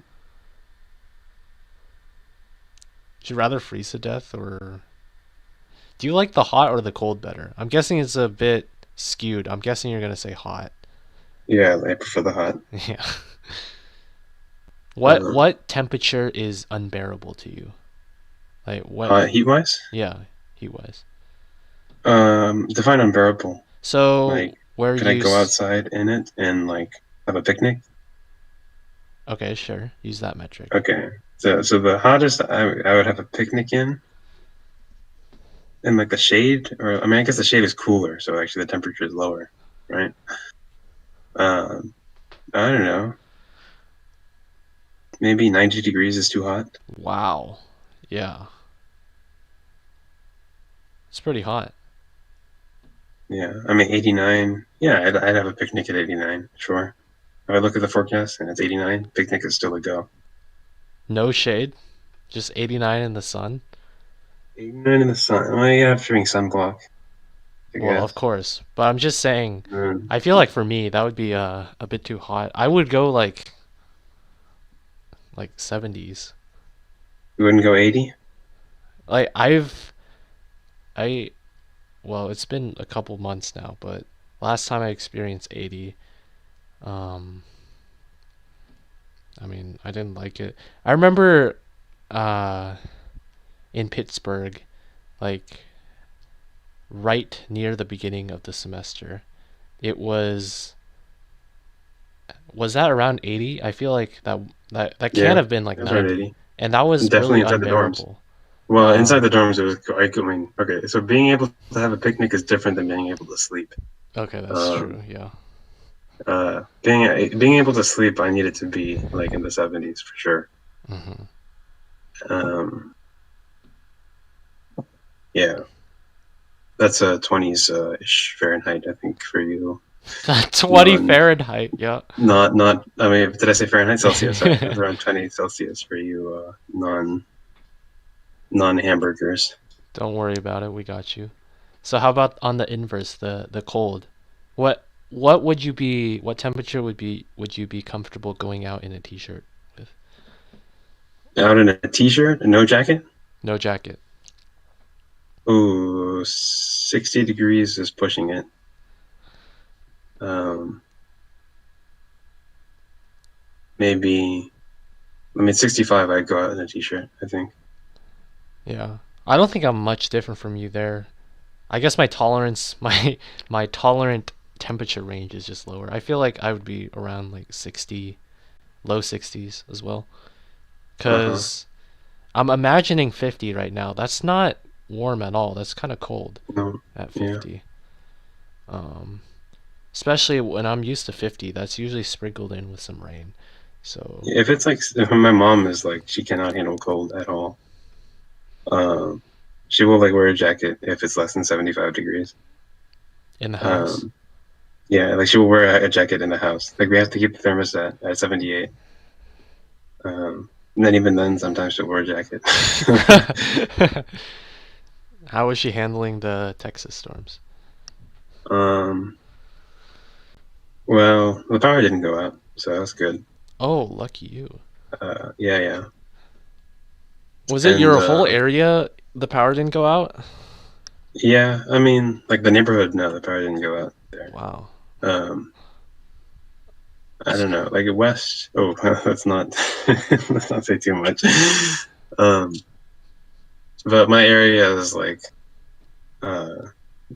Would you rather freeze to death or do you like the hot or the cold better? I'm guessing it's a bit skewed. I'm guessing you're gonna say hot. Yeah, I prefer the hot. Yeah. Um, What temperature is unbearable to you? Like what? Hot heat wise. Yeah, heat wise. Define unbearable. So Like, where could I you? go outside in it and like have a picnic? Okay, sure. Use that metric. Okay. So the hottest I would have a picnic in like the shade, or I mean, I guess the shade is cooler, so actually the temperature is lower, right? Um, I don't know. Maybe 90 degrees is too hot. Wow. Yeah, it's pretty hot. Yeah, I mean 89. Yeah, I'd have a picnic at 89. Sure. If I look at the forecast and it's 89, picnic is still a go. No shade. Just 89 in the sun. 89 in the sun. Well, you have to bring sunblock, I Well, of guess. course. But I'm just saying, Mm. I feel like for me that would be a bit too hot. I would go like 70s. You wouldn't go 80? Like I well, it's been a couple months now, but last time I experienced 80, um I mean, I didn't like it. I remember uh in Pittsburgh, like right near the beginning of the semester, it was that around 80? I feel like that can't Yeah, have been like that's around 90. 80. And that was Definitely really inside the dorms. unbearable. Well, inside the Um dorms, it was. I mean, okay. So being able to have a picnic is different than being able to sleep. okay, that's Um, true. Yeah. being able to sleep, I needed to be like in the 70s for sure. Mhm. Um, yeah, that's a 20s ish Fahrenheit, I think, for you. 20 Non, Fahrenheit. Yeah. not. I mean, did I say Fahrenheit? Celsius. Sorry, it's around 20 Celsius for you. Non hamburgers. Don't worry about it. We got you. So how about on the inverse, the cold? What would you be? What temperature would you be comfortable going out in a t-shirt with? Out in a t-shirt, no jacket. No jacket. Ooh, 60 degrees is pushing it. Um, maybe. I mean, 65. I'd go out in a t-shirt, I think. Yeah. I don't think I'm much different from you there. I guess my tolerance, my tolerant temperature range is just lower. I feel like I would be around like 60, low 60s as well. Uh-huh. Cause I'm imagining 50 right now. That's not warm at all. That's kind of cold No. at Yeah. 50. Um, Especially when I'm used to 50. That's usually sprinkled in with some rain. So If it's like, if my mom is like, she cannot handle cold at all. Um, she will like wear a jacket if it's less than 75 degrees. in the house. Um, yeah, like she will wear a jacket in the house. Like we have to keep the thermostat at 78. And then even then, sometimes she'll wear a jacket. How is she handling the Texas storms? um, well, the power didn't go out, so that's good. Oh, lucky you. Yeah, yeah. Was it And your whole area the power didn't go out? yeah, I mean, like the neighborhood, no, the power didn't go out there. Wow. Um, I don't know, like west. Oh, let's not let's not say too much. Um, but my area is like uh,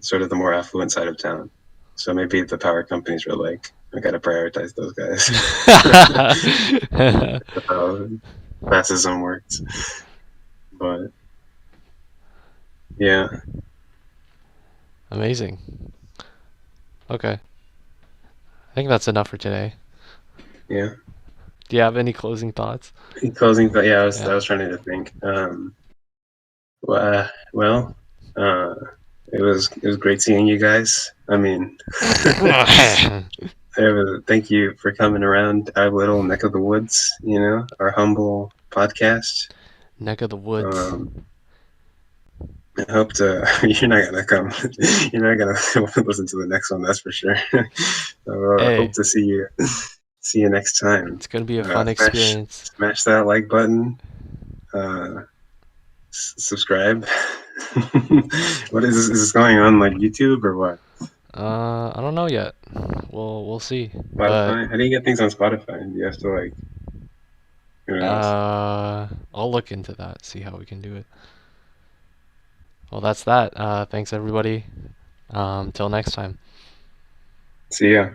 sort of the more affluent side of town, so maybe the power companies were like, I gotta prioritize those guys. That's how classism works. But yeah, Amazing. Okay. I think that's enough for today. yeah. Do you have any closing thoughts? In closing, but yeah, I Yeah. was trying to think. Well, uh, it was great seeing you guys. I mean, thank you for coming around our little neck of the woods. You know, our humble podcast. Neck of the woods. Um, I hope to. You're not gonna come. You're not gonna listen to the next one. That's for sure. So, I hope Hey, to see you next time. it's gonna be a fun experience. Smash that like button. Uh, subscribe. What is this? Is this going on like YouTube or what? I don't know yet. We'll see. But Spotify? How do you get things on Spotify? Do you have to like, who knows? I'll look into that, see how we can do it. Well, that's that. Thanks everybody. Till next time. See ya.